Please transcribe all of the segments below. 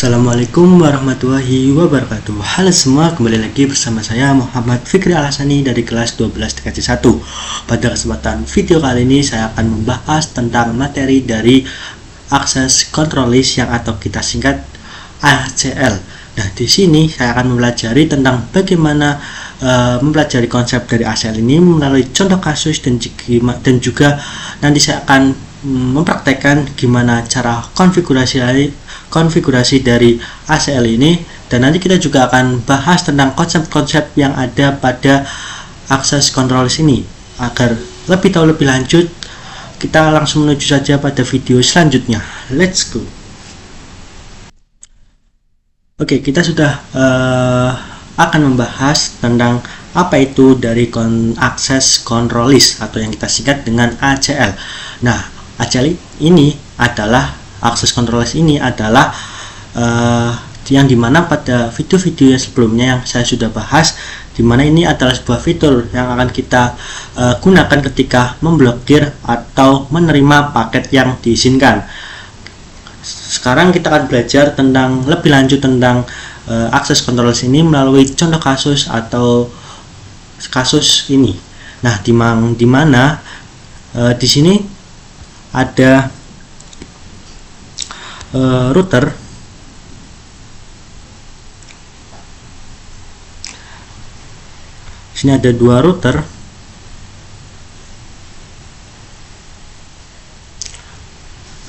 Assalamualaikum warahmatullahi wabarakatuh. Halo semua, kembali lagi bersama saya Muhammad Fikri Al-Hasani dari kelas 12-1. Pada kesempatan video kali ini saya akan membahas tentang materi dari Access Control List yang atau kita singkat ACL. Nah, di sini saya akan mempelajari tentang bagaimana mempelajari konsep dari ACL ini melalui contoh kasus dan juga nanti saya akan mempraktekkan gimana cara konfigurasi dari ACL ini, dan nanti kita juga akan bahas tentang konsep-konsep yang ada pada Access Control List ini. Agar lebih tahu lebih lanjut, kita langsung menuju saja pada video selanjutnya. Let's go. Oke, kita sudah akan membahas tentang apa itu dari Access Control List atau yang kita singkat dengan ACL. Nah, ACL ini adalah Access Control List ini adalah yang dimana pada video-video yang sebelumnya yang saya sudah bahas, dimana ini adalah sebuah fitur yang akan kita gunakan ketika memblokir atau menerima paket yang diizinkan. Sekarang kita akan belajar tentang lebih lanjut tentang Access Control List ini melalui contoh kasus atau kasus ini. Nah, dimana di sini ada router sini ada dua router.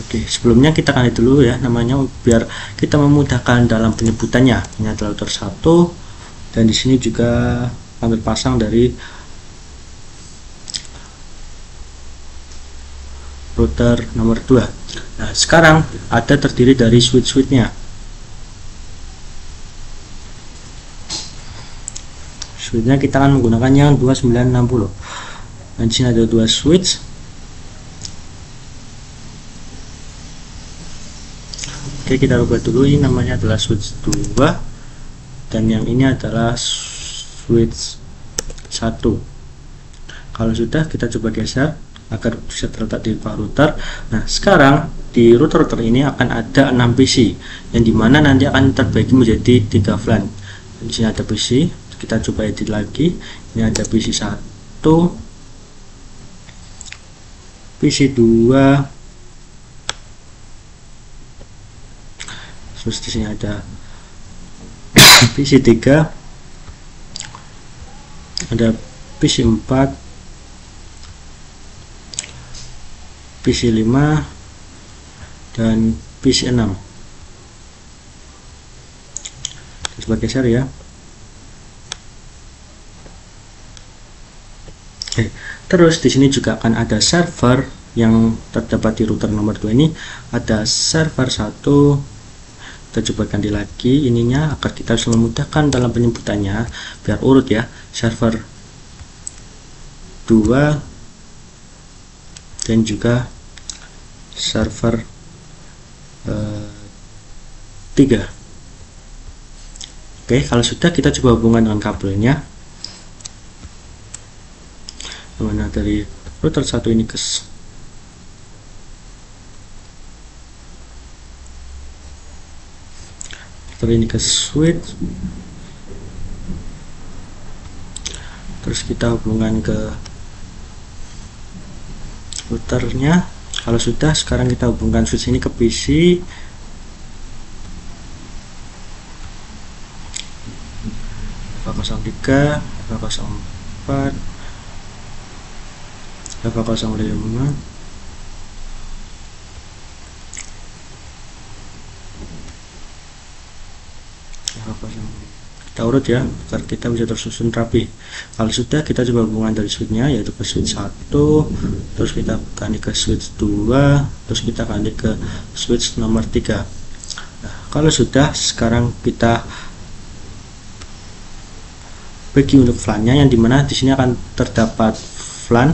Oke, sebelumnya kita ganti dulu ya namanya biar kita memudahkan dalam penyebutannya. Ini adalah router 1 dan di sini juga akan terpasang dari router nomor 2. Nah, sekarang ada terdiri dari switch-switchnya. Switchnya kita akan menggunakan yang 2960. Dan di sini ada dua switch. Oke, kita rubah dulu. Ini namanya adalah switch 2 dan yang ini adalah switch 1. Kalau sudah, kita coba geser agar bisa terletak di bawah router. Nah, sekarang di router ini akan ada 6 PC yang dimana nanti akan terbagi menjadi 3 VLAN. Di sini ada PC, kita coba edit lagi. Ini ada PC 1, PC 2, terus di sini ada PC 3, ada PC 4, PC 5 dan PC 6. Coba geser ya. Oke, terus di sini juga akan ada server yang terdapat di router nomor 2 ini. Ada server 1. Kita coba ganti lagi ininya agar kita bisa memudahkan dalam penyebutannya biar urut ya. Server 2 dan juga server 3. Oke, kalau sudah kita coba hubungan dengan kabelnya. Mana dari router 1 ini ke switch, terus kita hubungan ke routernya. Kalau sudah, sekarang kita hubungkan switch ini ke PC. F03, F04, F05. Kita urut ya agar kita bisa tersusun rapi. Kalau sudah, kita coba hubungan dari switchnya yaitu ke switch 1, terus kita ganti ke switch 2, terus kita ganti ke switch nomor 3. Nah, kalau sudah, sekarang kita bagi untuk VLAN-nya yang dimana di sini akan terdapat VLAN.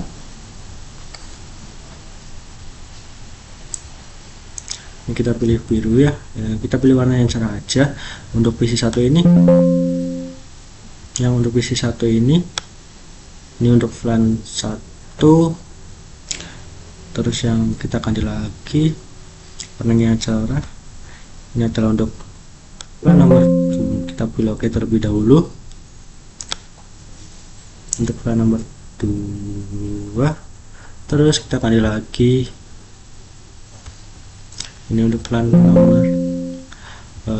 Ini kita pilih biru ya. Kita pilih warna yang cerah aja untuk PC 1 ini. Yang untuk PC 1 ini untuk VLAN 1. Terus yang kita ganti lagi warnanya cerah, ini adalah untuk VLAN nomor kita pilih oke terlebih dahulu. Untuk VLAN nomor 2, terus kita ganti lagi. Ini untuk VLAN nomor 3.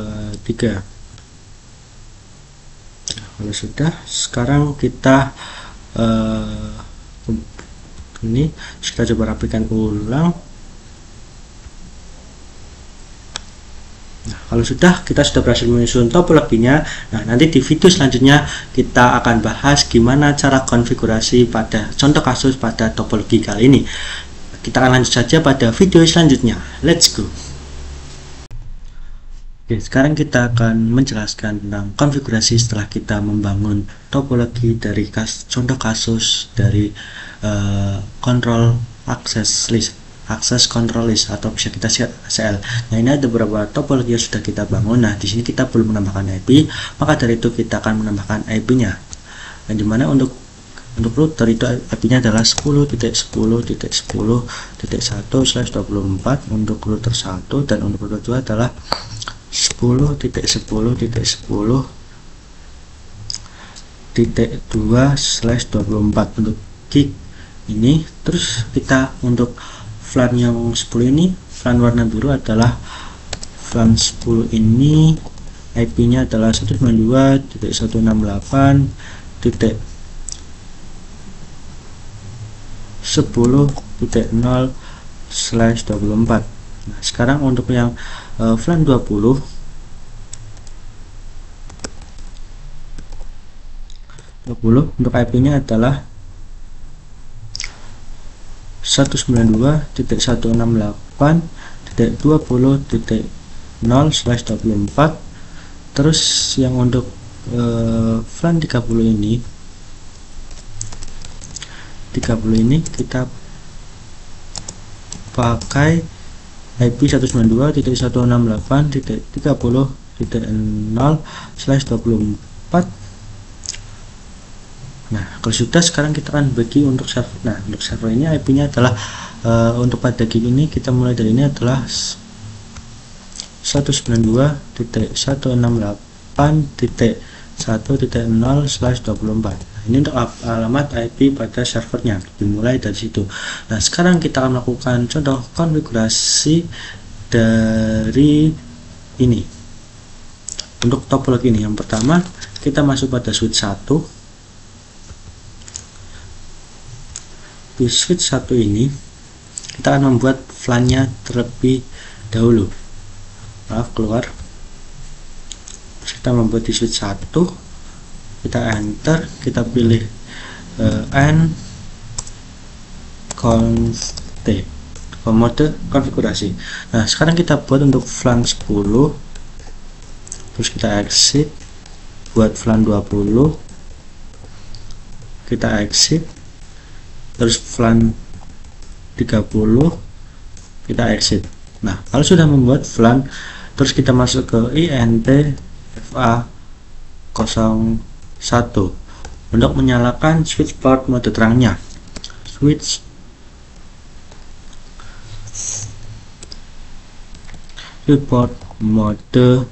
Nah, kalau sudah, sekarang kita ini kita coba rapikan ulang. Nah, kalau sudah, kita sudah berhasil menyusun topologinya. Nah, nanti di video selanjutnya kita akan bahas gimana cara konfigurasi pada contoh kasus pada topologi kali ini. Kita akan lanjut saja pada video selanjutnya. Let's go. Oke, sekarang kita akan menjelaskan tentang konfigurasi setelah kita membangun topologi dari contoh kasus dari control access list, access control list, atau bisa kita ACL. Nah, ini ada beberapa topologi yang sudah kita bangun. Nah, di sini kita belum menambahkan IP, maka dari itu kita akan menambahkan IP-nya. Dan dimana untuk router itu IP-nya adalah 10.10.10.1/24 untuk router 1, dan untuk router 2 adalah 10.10.10.2/24 untuk gig ini. Terus kita untuk VLAN yang 10 ini, VLAN warna biru adalah VLAN 10 ini IP-nya adalah 192.168.10.0/24. Nah, sekarang untuk yang VLAN 20 untuk IP-nya adalah 192.168.20.0/24. Terus yang untuk VLAN 30 ini kita pakai IP 192.168.30.0/24. Nah, kalau sudah, sekarang kita akan bagi untuk server. Nah, untuk server ini IP-nya adalah untuk pada gig ini kita mulai dari ini adalah 192.168.1.0/24. Nah, ini untuk alamat IP pada servernya, dimulai dari situ. Nah, sekarang kita akan melakukan contoh konfigurasi dari ini. Untuk topologi ini, yang pertama kita masuk pada switch 1. Di switch 1 ini kita akan membuat VLAN-nya terlebih dahulu. Maaf, keluar. Terus kita membuat di switch 1, kita enter, kita pilih n conf t, mode konfigurasi. Nah, sekarang kita buat untuk VLAN 10, terus kita exit, buat VLAN 20, kita exit, terus VLAN 30 kita exit. Nah, kalau sudah membuat VLAN, terus kita masuk ke INT FA01 untuk menyalakan switch port mode terangnya. Switch port mode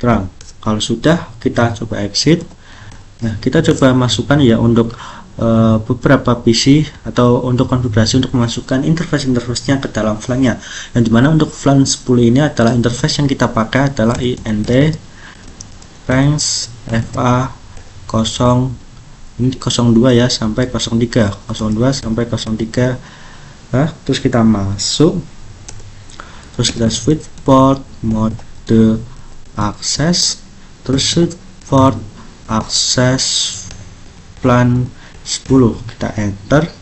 terang. Kalau sudah, kita coba exit. Nah, kita coba masukkan ya untuk beberapa PC atau untuk konfigurasi untuk memasukkan interface-nya ke dalam VLAN-nya. Dan dimana untuk VLAN 10 ini adalah interface yang kita pakai adalah INT range FA0 ini 02 ya sampai 03, 02 sampai 03. Nah, terus kita masuk, terus kita switch port mode access, terus switch port access VLAN 10, kita enter,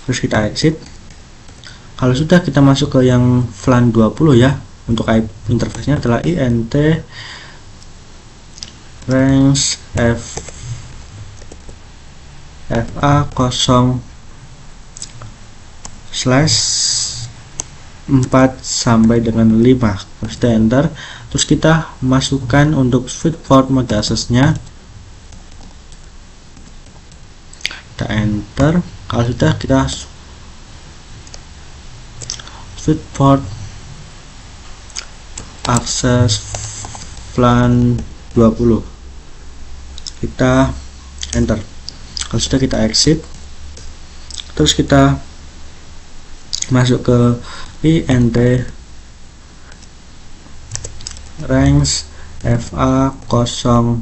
terus kita exit. Kalau sudah, kita masuk ke yang VLAN 20 ya. Untuk interface-nya adalah INT range FA0/4 sampai dengan 5. Terus kita enter, terus kita masukkan untuk switch port mode access-nya. Kita enter. Kalau sudah, kita switch port akses VLAN 20, kita enter. Kalau sudah, kita exit, terus kita masuk ke INT range FA06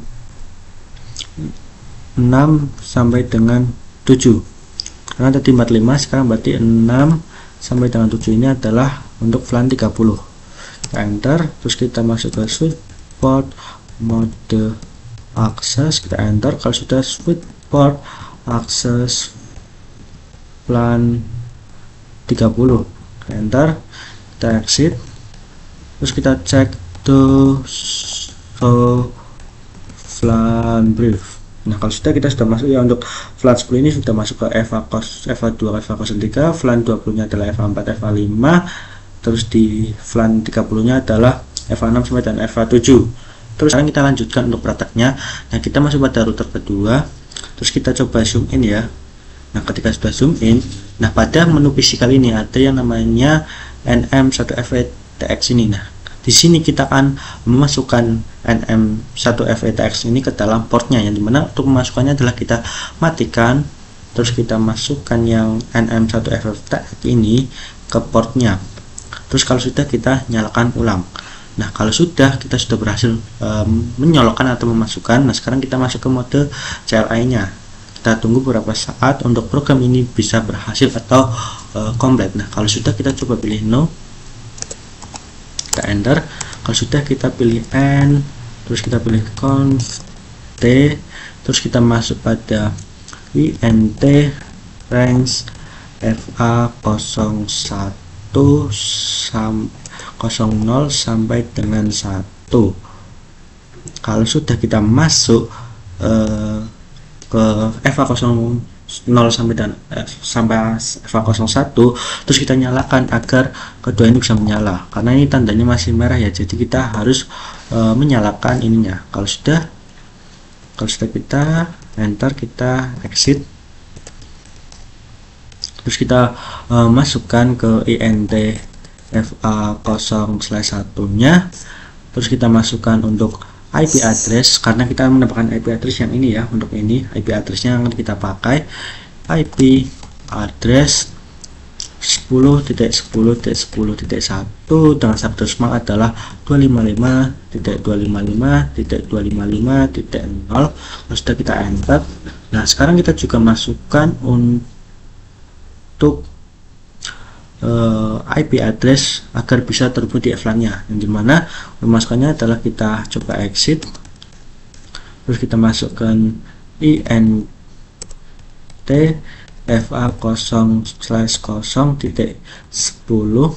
sampai dengan 7, karena tadi 45, sekarang berarti 6 sampai dengan 7 ini adalah untuk VLAN 30. Kita enter, terus kita masuk ke switch port mode akses, kita enter. Kalau sudah switch port akses VLAN 30, kita enter, kita exit, terus kita cek to show VLAN brief. Nah, kalau sudah, kita sudah masuk ya, untuk VLAN 10 ini sudah masuk ke FA2, FA03, VLAN 20 nya adalah FA4, FA5, terus di VLAN 30 nya adalah FA6 sampai dan FA7. Terus sekarang kita lanjutkan untuk prakteknya. Nah, kita masuk pada router kedua, terus kita coba zoom in ya. Nah, ketika sudah zoom in, nah pada menu PC kali ini ada yang namanya NM1FETX ini. Nah, di sini kita akan memasukkan NM1FETX ini ke dalam portnya, yang dimana untuk memasukkannya adalah kita matikan, terus kita masukkan yang NM1FETX ini ke portnya. Terus kalau sudah, kita nyalakan ulang. Nah, kalau sudah, kita sudah berhasil menyalakan atau memasukkan. Nah, sekarang kita masuk ke mode CLI nya. Kita tunggu beberapa saat untuk program ini bisa berhasil atau komplit. Nah, kalau sudah, kita coba pilih no, kita enter. Kalau sudah, kita pilih N, terus kita pilih conf T, terus kita masuk pada INT range FA01 0 sampai dengan 1. Kalau sudah, kita masuk ke FA00 sampai dan sampai FA01, terus kita nyalakan agar kedua ini bisa menyala, karena ini tandanya masih merah ya, jadi kita harus menyalakan ininya. Kalau sudah kita enter, kita exit, terus kita masukkan ke INT FA0/1 nya, terus kita masukkan untuk IP address, karena kita mendapatkan IP address yang ini ya. Untuk ini IP addressnya akan kita pakai IP address 10.10.10.1 dengan subnet smart adalah 255.255.255.0. Sudah, kita enter. Nah, sekarang kita juga masukkan untuk IP address agar bisa terhubung di VLAN nya, yang dimana memasukkannya adalah kita coba exit, terus kita masukkan INT FA0/0.10,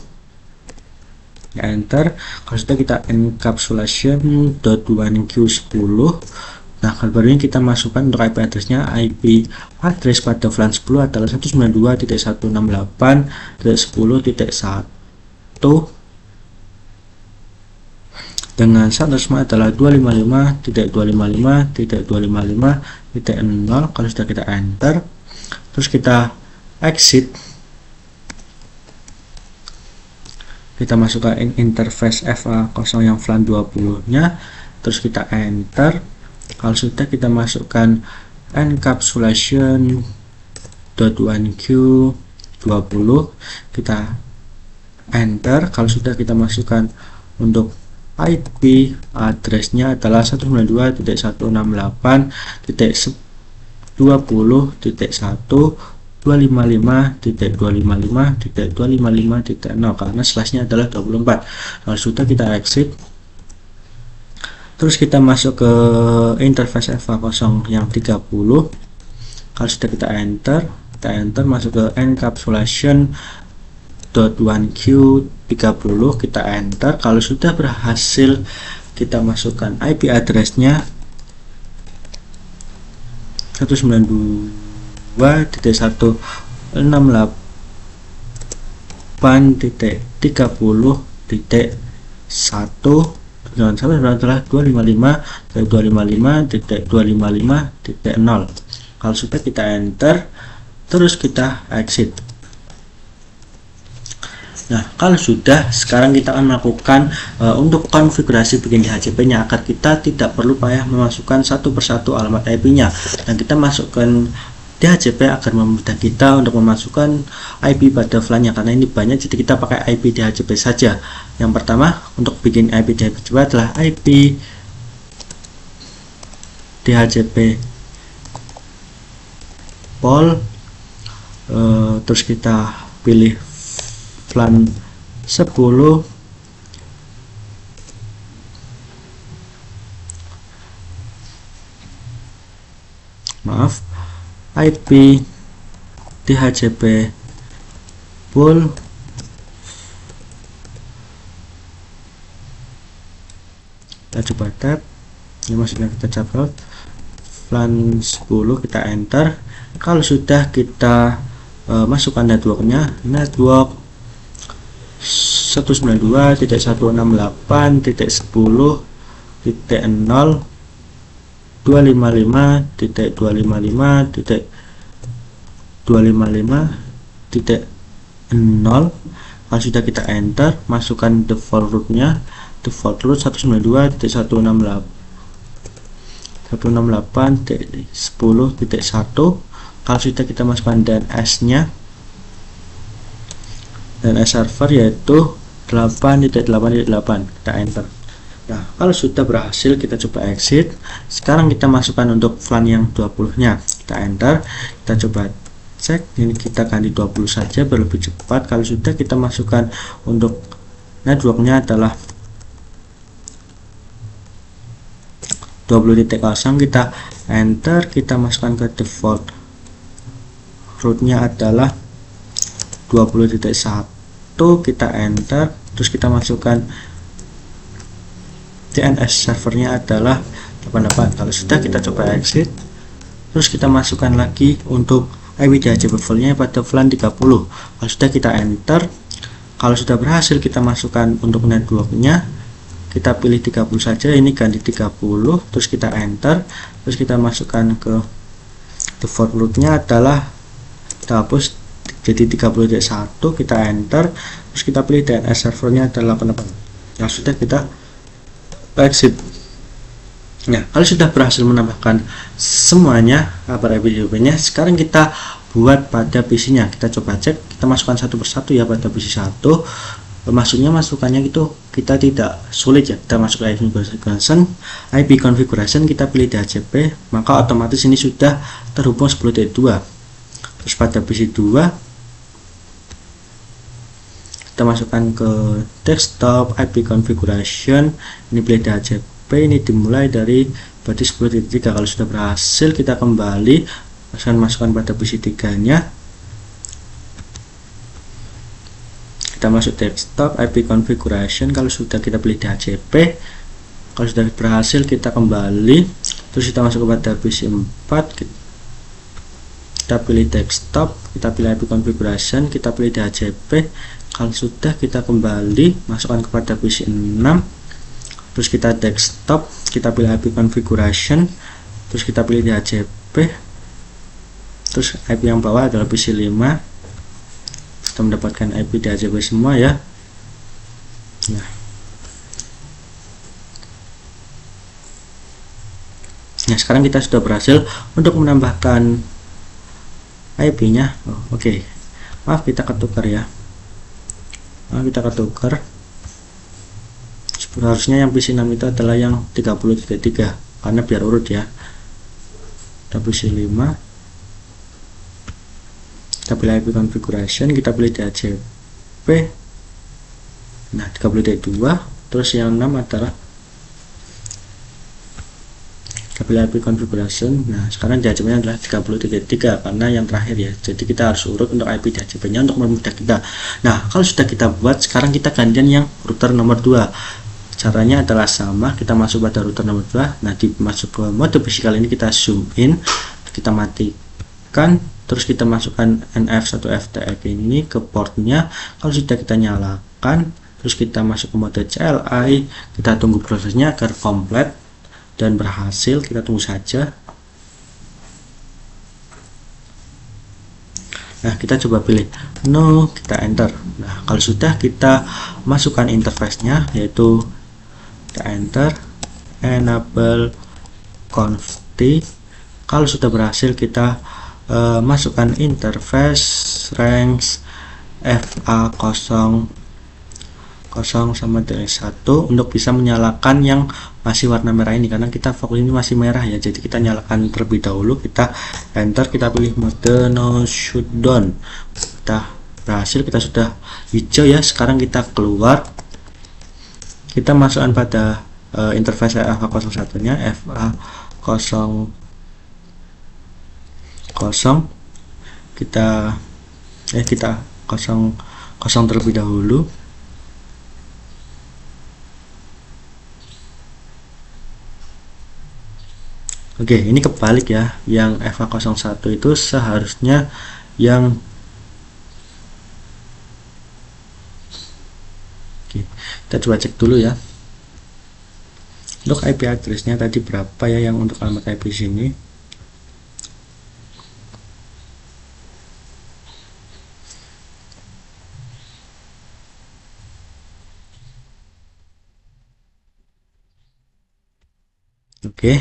enter. Kalau sudah, kita encapsulation.1Q10. Nah, kalau baru ini kita masukkan untuk IP addressnya. IP address pada VLAN 10 adalah 192.168.10.1 dengan subnet smart adalah 255.255.255.0. Kalau sudah, kita enter, terus kita exit, kita masukkan interface FA0 yang VLAN 20 nya, terus kita enter. Kalau sudah, kita masukkan encapsulation.1Q20, kita enter. Kalau sudah, kita masukkan untuk IP addressnya adalah 192.168.255.255.255.0 karena slashnya adalah 24. Kalau sudah, kita exit, terus kita masuk ke interface FA0 yang 30. Kalau sudah, kita enter, masuk ke encapsulation.1Q30, kita enter. Kalau sudah berhasil, kita masukkan IP addressnya 192.168.30.1 jangan sampai adalah 255.255.255.0. Kalau sudah, kita enter, terus kita exit. Nah, kalau sudah, sekarang kita akan melakukan untuk konfigurasi bikin DHCP-nya agar kita tidak perlu payah memasukkan satu persatu alamat IP-nya. Dan kita masukkan DHCP agar memudahkan kita untuk memasukkan IP pada VLAN-nya, karena ini banyak, jadi kita pakai IP DHCP saja. Yang pertama, untuk bikin IP DHCP adalah IP DHCP pol, terus kita pilih VLAN 10, maaf, IP DHCP pool kita coba tab, ini maksudnya kita coba VLAN 10, kita enter. Kalau sudah, kita masukkan networknya, network 192.168.255.255.255.0. Kalau sudah, kita enter, masukkan default rootnya, default root 192.168.10.1. Kalau sudah, kita masukkan DNS nya, DNS server yaitu 8.8.8, kita enter. Nah, kalau sudah berhasil, kita coba exit. Sekarang kita masukkan untuk VLAN yang 20 nya, kita enter, kita coba cek, ini kita ganti 20 saja biar lebih cepat. Kalau sudah, kita masukkan untuk networknya adalah 20.0, kita enter, kita masukkan ke default rootnya adalah 20.1, kita enter, terus kita masukkan DNS servernya adalah 88. Kalau sudah, kita coba exit, terus kita masukkan lagi untuk IP DHCP nya pada VLAN 30. Kalau sudah, kita enter. Kalau sudah berhasil, kita masukkan untuk networknya, kita pilih 30 saja, ini ganti 30, terus kita enter, terus kita masukkan ke default rootnya adalah, kita hapus jadi 30.1, kita enter, terus kita pilih DNS servernya adalah 88. Yang sudah, kita exit. Nah, kalau sudah berhasil menambahkan semuanya kabar IP DHCP nya, sekarang kita buat pada PC nya. Kita coba cek, kita masukkan satu persatu ya pada PC 1. Maksudnya masukannya itu kita tidak sulit ya, kita masuk IP configuration, kita pilih DHCP, maka otomatis ini sudah terhubung 10.2. Terus pada PC 2 kita masukkan ke desktop IP configuration, ini pilih DHCP, ini dimulai dari berarti 10.3. Kalau sudah berhasil, kita kembali masukkan pada PC 3 nya, kita masuk desktop IP configuration. Kalau sudah, kita pilih DHCP. Kalau sudah berhasil, kita kembali, terus kita masuk kepada PC 4, kita pilih desktop, kita pilih IP configuration, kita pilih DHCP. Kalau sudah, kita kembali masukkan kepada PC 6, terus kita desktop, kita pilih IP configuration, terus kita pilih DHCP, terus IP yang bawah adalah PC 5. Kita mendapatkan IP DHCP semua ya. Nah, sekarang kita sudah berhasil untuk menambahkan IP-nya. Oke. Maaf, kita ketukar ya. Harusnya yang PC 6 itu adalah yang 30.3 karena biar urut ya. Kita PC 5, kita pilih IP configuration, kita pilih DHCP. Nah, 30.2, terus yang 6 adalah kita pilih IP configuration. Nah, sekarang DHCP nya adalah 30.3 karena yang terakhir ya, jadi kita harus urut untuk IP DHCP nya untuk memudahkan kita. Nah, kalau sudah kita buat, sekarang kita gantian yang router nomor 2. Caranya adalah sama, kita masuk pada router nomor 2. Nah, masuk ke mode PC kali ini kita zoom in, kita matikan, terus kita masukkan NF1FTX ini ke portnya. Kalau sudah, kita nyalakan, terus kita masuk ke mode CLI, kita tunggu prosesnya agar komplit dan berhasil, kita tunggu saja. Nah, kita coba pilih no, kita enter. Nah, kalau sudah, kita masukkan interface-nya, yaitu kita enter enable conft. Kalau sudah berhasil, kita masukkan interface range FA0 sama dengan 1 untuk bisa menyalakan yang masih warna merah ini, karena kita fokus ini masih merah ya, jadi kita nyalakan terlebih dahulu. Kita enter, kita pilih mode no shutdown. Kita berhasil, kita sudah hijau ya. Sekarang kita keluar, kita masukkan pada interface FA01 nya FA00, kita 00 terlebih dahulu. Oke, ini kebalik ya. Yang FA01 itu seharusnya yang Oke, kita coba cek dulu ya. Untuk IP address-nya tadi berapa ya yang untuk alamat IP sini? Oke.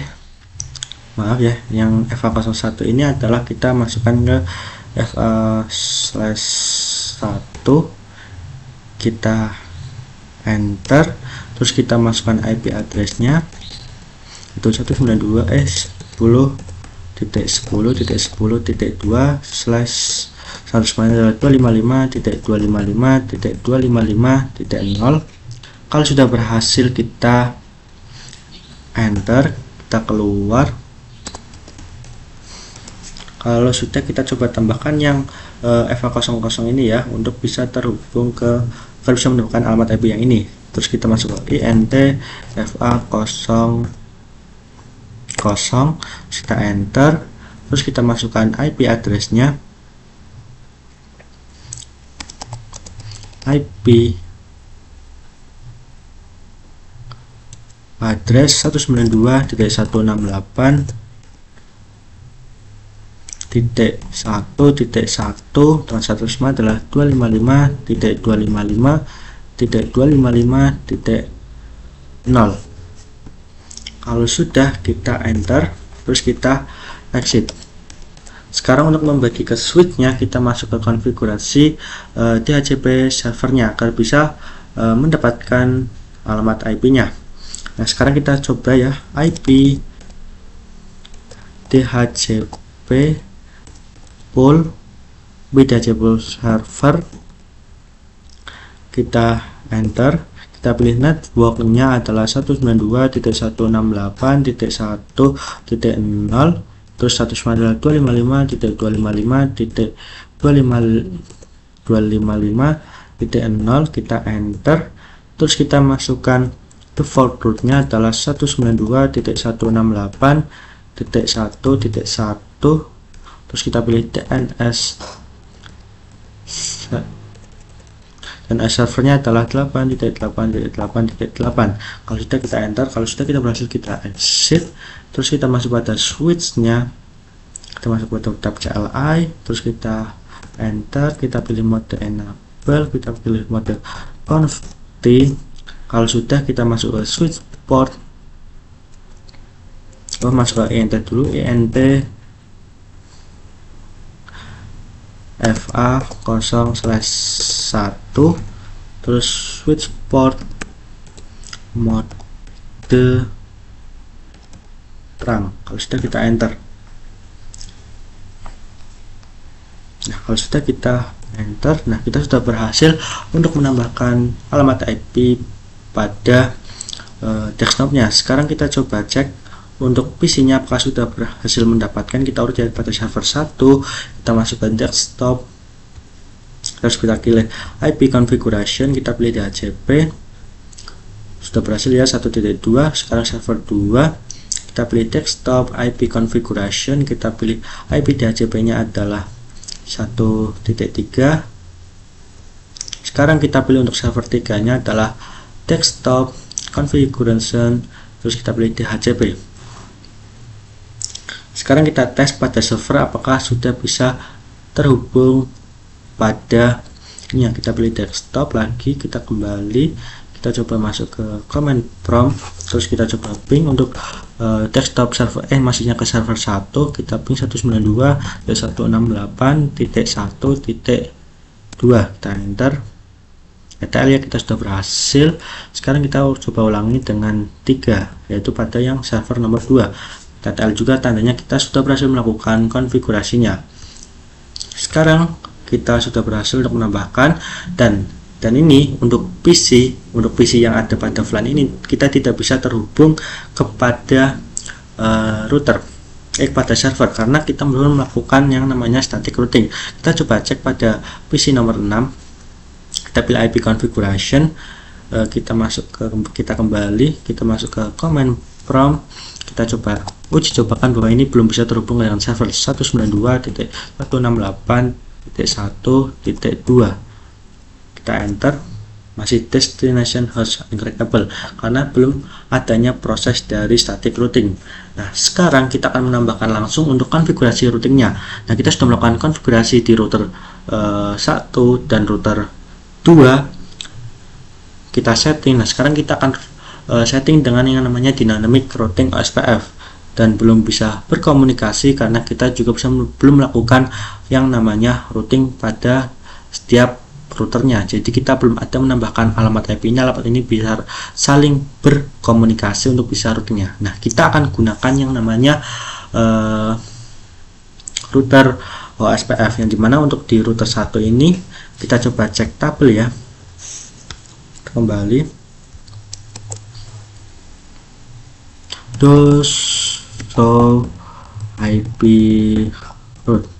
Maaf ya, yang FA01 ini adalah kita masukkan ke FA/1, kita enter, terus kita masukkan IP address-nya itu 192.10.10.2/192.255.255.255.0. Kalau sudah berhasil, kita enter, kita keluar. Kalau sudah, kita coba tambahkan yang FA00 ini ya, untuk bisa terhubung ke bisa menemukan alamat IP yang ini. Terus kita masuk ke int FA00, kita enter, terus kita masukkan IP address-nya, IP address 192.168.1.1 dan statusnya adalah 255.255.255.0. Kalau sudah, kita enter, terus kita exit. Sekarang untuk membagi ke switch-nya, kita masuk ke konfigurasi DHCP servernya agar bisa mendapatkan alamat IP-nya. Nah, sekarang kita coba ya, IP DHCP pool DHCP server, kita enter, kita pilih networknya adalah 192.168.1.0, terus statusnya adalah 255.255.255.0, kita enter, terus kita masukkan default root-nya adalah 192.168.1.1, terus kita pilih DNS servernya adalah 8.8.8.8. Kalau sudah, kita enter. Kalau sudah, kita berhasil, kita exit, terus kita masuk pada switch-nya, kita masuk pada tab CLI, terus kita enter, kita pilih mode enable, kita pilih mode conft. Kalau sudah, kita masuk ke switch port, masuk ke int dulu, int FA0/1, terus switch port mode terang. Kalau sudah, kita enter. Nah, kalau sudah kita enter, nah kita sudah berhasil untuk menambahkan alamat IP pada desktopnya. Sekarang kita coba cek untuk PC-nya apakah sudah berhasil mendapatkan. Kita urut pada server 1, kita masukkan desktop, terus kita pilih IP configuration, kita pilih DHCP, sudah berhasil ya 1.2. Sekarang server 2, kita pilih desktop, IP configuration, kita pilih IP DHCP-nya adalah 1.3. Sekarang kita pilih untuk server 3 nya adalah desktop configuration, terus kita pilih DHCP. Sekarang kita tes pada server apakah sudah bisa terhubung pada ini ya. Kita pilih desktop lagi, kita kembali, kita coba masuk ke command prompt, terus kita coba ping untuk desktop server masihnya ke server 1, kita ping 192.168.1.2, kita enter ya. Kita sudah berhasil. Sekarang kita coba ulangi dengan 3, yaitu pada yang server nomor 2. TTL juga tandanya kita sudah berhasil melakukan konfigurasinya. Sekarang kita sudah berhasil untuk menambahkan dan ini untuk PC yang ada pada VLAN ini kita tidak bisa terhubung kepada router pada server karena kita belum melakukan yang namanya static routing. Kita coba cek pada PC nomor 6, kita pilih IP configuration, kita kembali, kita masuk ke command prompt, kita coba uji cobakan bahwa ini belum bisa terhubung dengan server 192.168.1.2. kita enter, masih destination host uncrackable karena belum adanya proses dari static routing. Nah, sekarang kita akan menambahkan langsung untuk konfigurasi routingnya. Nah, kita sudah melakukan konfigurasi di router 1 dan router 2, kita setting. Nah, sekarang kita akan setting dengan yang namanya dynamic routing OSPF dan belum bisa berkomunikasi karena kita juga belum melakukan yang namanya routing pada setiap routernya. Jadi kita belum ada menambahkan alamat IP-nya. Alamat ini bisa saling berkomunikasi untuk bisa routingnya. Nah, kita akan gunakan yang namanya router OSPF, yang dimana untuk di router 1 ini kita coba cek tabel ya, kembali dos show IP route.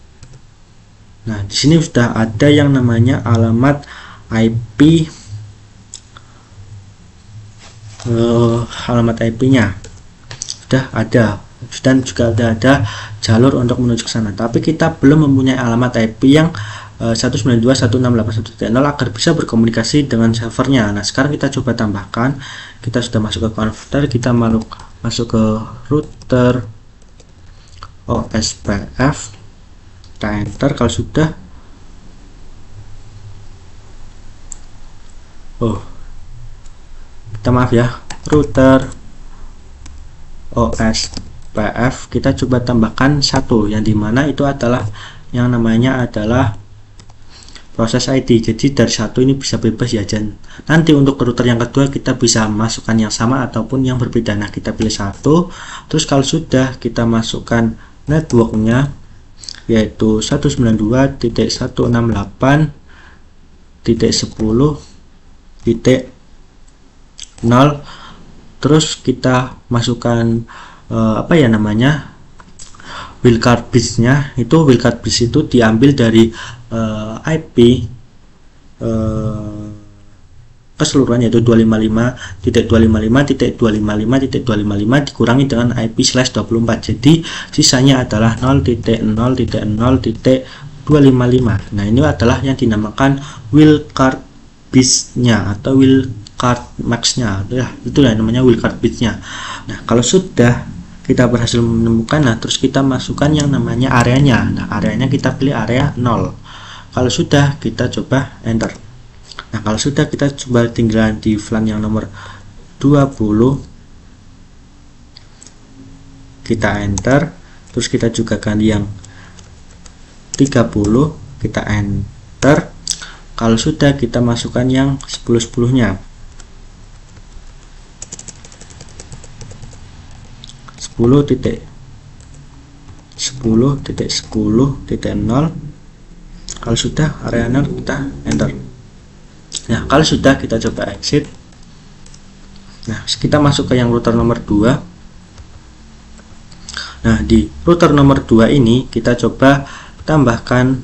Nah, di sini sudah ada yang namanya alamat IP, alamat IP-nya sudah ada, dan juga ada jalur untuk menuju ke sana. Tapi kita belum mempunyai alamat IP yang 192.168.1.0 agar bisa berkomunikasi dengan servernya. Nah, sekarang kita coba tambahkan. Kita sudah masuk ke konverter, kita masuk ke router OSPF, kita enter. Kalau sudah, kita maaf ya, router OSPF kita coba tambahkan 1, yang dimana itu adalah yang namanya adalah proses ID. Jadi dari 1 ini bisa bebas ya, dan nanti untuk router yang kedua kita bisa masukkan yang sama ataupun yang berbeda. Nah, kita pilih 1, terus kalau sudah kita masukkan networknya yaitu 192.168.10.0, terus kita masukkan wildcard bits-nya. Itu wildcard bits itu diambil dari IP keseluruhan, yaitu 255.255.255.255 dikurangi dengan IP/24. Jadi sisanya adalah 0.0.0.255. Nah, ini adalah yang dinamakan wildcard bits-nya atau wildcard max-nya. Ya, itulah namanya wildcard bits-nya. Nah, kalau sudah kita berhasil menemukan, nah terus kita masukkan yang namanya areanya. Nah, areanya kita pilih area 0. Kalau sudah, kita coba enter. Nah, kalau sudah, kita coba tinggal di VLAN yang nomor 20, kita enter. Terus kita juga ganti yang 30, kita enter. Kalau sudah, kita masukkan yang 10-10-nya. 10.10.10.0. Kalau sudah, area 0, kita enter. Nah, kalau sudah, kita coba exit. Nah, kita masuk ke yang router nomor 2. Nah, di router nomor 2 ini kita coba tambahkan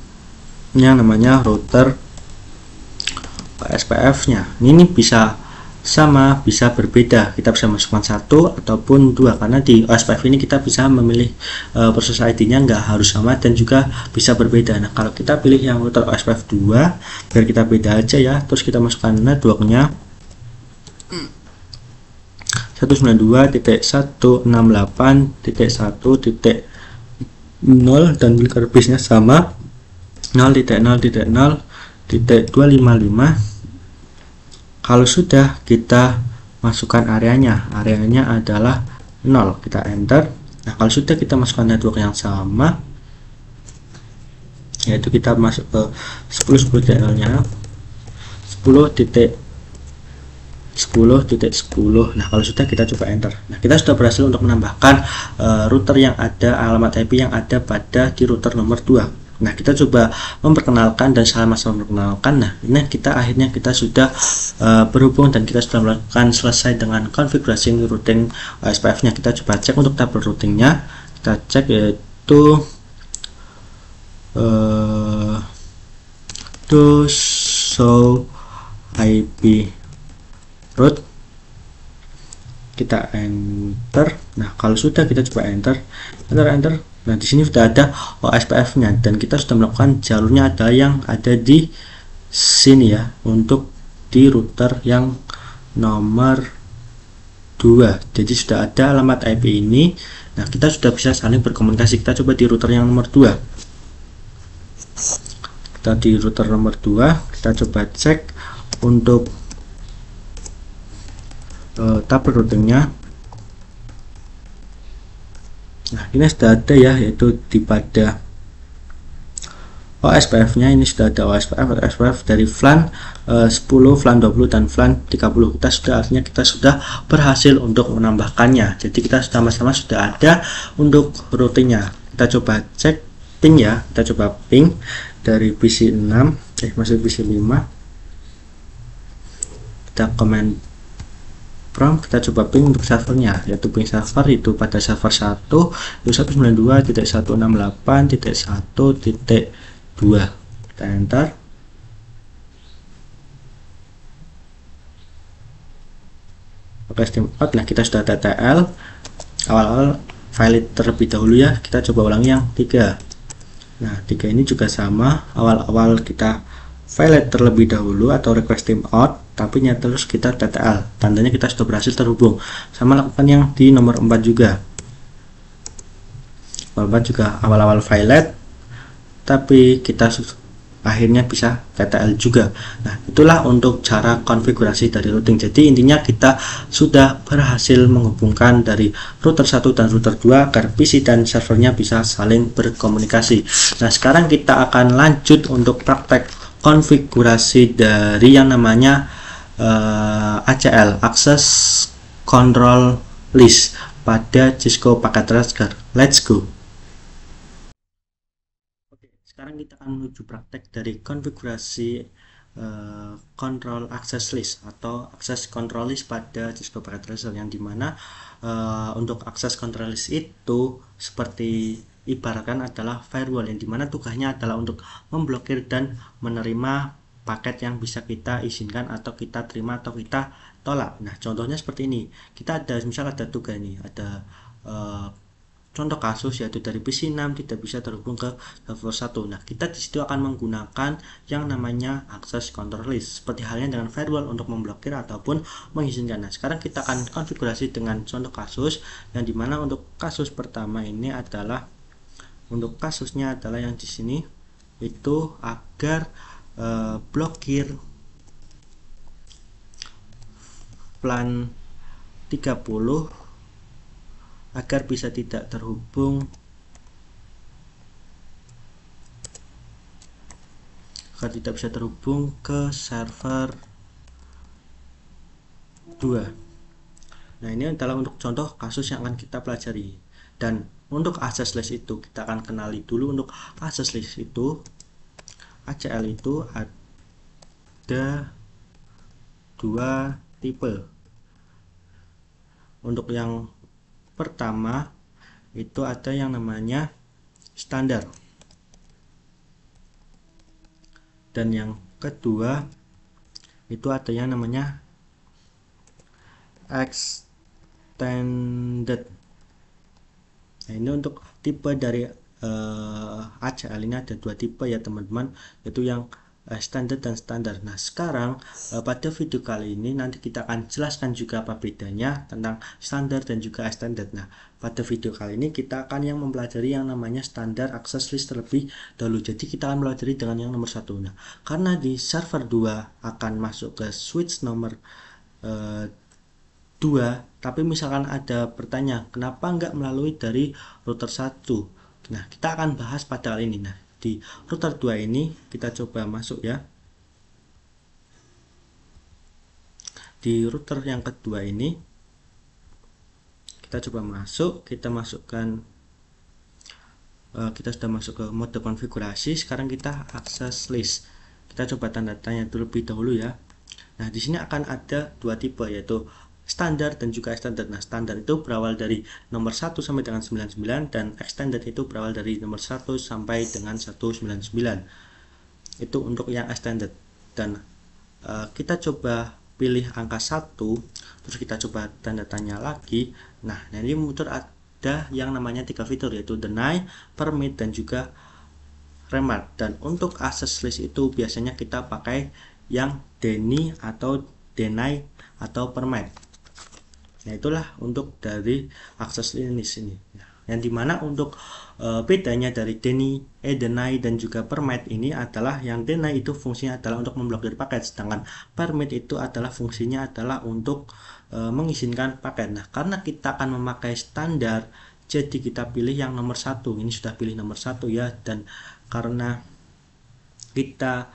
yang namanya router OSPF-nya. Ini bisa sama, bisa berbeda. Kita bisa masukkan 1 ataupun 2, karena di OSPF ini kita bisa memilih proses ID-nya nggak harus sama dan juga bisa berbeda. Nah, kalau kita pilih yang router OSPF 2 biar kita beda aja ya, terus kita masukkan networknya 192.168.1.0 dan wildcard base-nya sama. 0.0.0.255. Kalau sudah, kita masukkan areanya adalah 0, kita enter. Nah, kalau sudah kita masukkan network yang sama, yaitu kita masuk ke 10.10.0 nya 10.10.10. Nah, kalau sudah, kita coba enter. Nah, kita sudah berhasil untuk menambahkan router yang ada, alamat IP yang ada di router nomor 2. Nah, kita coba memperkenalkan dan sama-sama memperkenalkan. Nah, ini akhirnya kita sudah berhubung dan kita sudah melakukan selesai dengan konfigurasi routing SPF-nya. Kita coba cek untuk tabel routingnya. Kita cek yaitu to show IP route. Kita enter. Nah, kalau sudah, kita coba enter. Nah, di sini sudah ada OSPF-nya dan kita sudah melakukan jalurnya ada yang ada di sini ya, untuk di router yang nomor 2. Jadi sudah ada alamat IP ini. Nah, kita sudah bisa saling berkomunikasi. Kita coba di router yang nomor 2. Kita di router nomor 2, kita coba cek untuk tabel routingnya. Nah, ini sudah ada ya, yaitu pada OSPF-nya ini sudah ada OSPF dari VLAN 10, VLAN 20 dan VLAN 30. Kita sudah berhasil untuk menambahkannya. Jadi kita sama-sama sudah ada untuk routingnya. Kita coba cek ping ya. Kita coba ping dari PC 6, masih PC 5. Kita command prompt, kita coba ping untuk servernya, yaitu ping server itu pada server 1 itu 192.168.1.2. kita enter. Oke, steam out. Nah, kita sudah TTL awal-awal file terlebih dahulu ya. Kita coba ulangi yang 3. Nah, 3 ini juga sama, awal-awal kita file terlebih dahulu atau request timeout, tapi terus kita TTL, tandanya kita sudah berhasil terhubung. Sama lakukan yang di nomor 4 juga. Nomor 4 juga awal-awal file, tapi kita akhirnya bisa TTL juga. Nah, itulah untuk cara konfigurasi dari routing. Jadi intinya kita sudah berhasil menghubungkan dari router 1 dan router 2 agar PC dan servernya bisa saling berkomunikasi. Nah, sekarang kita akan lanjut untuk praktek konfigurasi dari yang namanya ACL, Access Control List, pada Cisco Packet Tracer. Let's go. Oke, sekarang kita akan menuju praktek dari konfigurasi control access list atau access control list pada Cisco Packet Tracer, yang dimana untuk access control list itu seperti ibaratkan adalah firewall, yang dimana tugasnya adalah untuk memblokir dan menerima paket yang bisa kita izinkan atau kita terima atau kita tolak. Nah, contohnya seperti ini. Kita ada misal ada tugas ini, ada contoh kasus yaitu dari PC 6 tidak bisa terhubung ke server 1. Nah, kita disitu akan menggunakan yang namanya access control list, seperti halnya dengan firewall untuk memblokir ataupun mengizinkan. Nah, sekarang kita akan konfigurasi dengan contoh kasus, yang dimana untuk kasus pertama ini adalah, untuk kasusnya adalah yang di sini itu agar blokir VLAN 30 agar bisa tidak terhubung ke server 2. Nah, ini adalah untuk contoh kasus yang akan kita pelajari. Dan untuk access list itu kita akan kenali dulu. Untuk access list itu ACL itu ada 2 tipe. Untuk yang pertama itu ada yang namanya standar, dan yang kedua itu ada yang namanya extended. Nah, ini untuk tipe dari ACL ini ada 2 tipe ya teman-teman, yaitu yang standar dan standar. Nah, sekarang pada video kali ini nanti kita akan jelaskan juga apa bedanya tentang standar dan juga extended. Nah, pada video kali ini kita akan yang mempelajari yang namanya standar access list terlebih dahulu. Jadi kita akan mempelajari dengan yang nomor 1. Nah, karena di server 2 akan masuk ke switch nomor 2, tapi misalkan ada bertanya kenapa nggak melalui dari router 1. Nah, kita akan bahas pada kali ini. Nah, di router 2 ini kita coba masuk ya. Di router yang kedua ini kita coba masuk, kita masukkan kita sudah masuk ke mode konfigurasi. Sekarang kita akses list. Kita coba tanda tanya terlebih dahulu ya. Nah, di sini akan ada dua tipe, yaitu standar dan juga extended. Nah, standar itu berawal dari nomor 1 sampai dengan 99 dan extended itu berawal dari nomor 1 sampai dengan 199. Itu untuk yang extended. Dan kita coba pilih angka 1, terus kita coba tanda tanya lagi. Nah, ini muncul ada yang namanya 3 fitur, yaitu deny, permit, dan juga remark. Dan untuk access list itu biasanya kita pakai yang deny atau deny atau permit. Nah, itulah untuk dari access list ini. Nah, yang dimana untuk bedanya dari deny dan juga permit ini adalah yang deny itu fungsinya adalah untuk memblokir paket, sedangkan permit itu adalah fungsinya adalah untuk mengizinkan paket. Nah, karena kita akan memakai standar, jadi kita pilih yang nomor 1. Ini sudah pilih nomor 1 ya, dan karena kita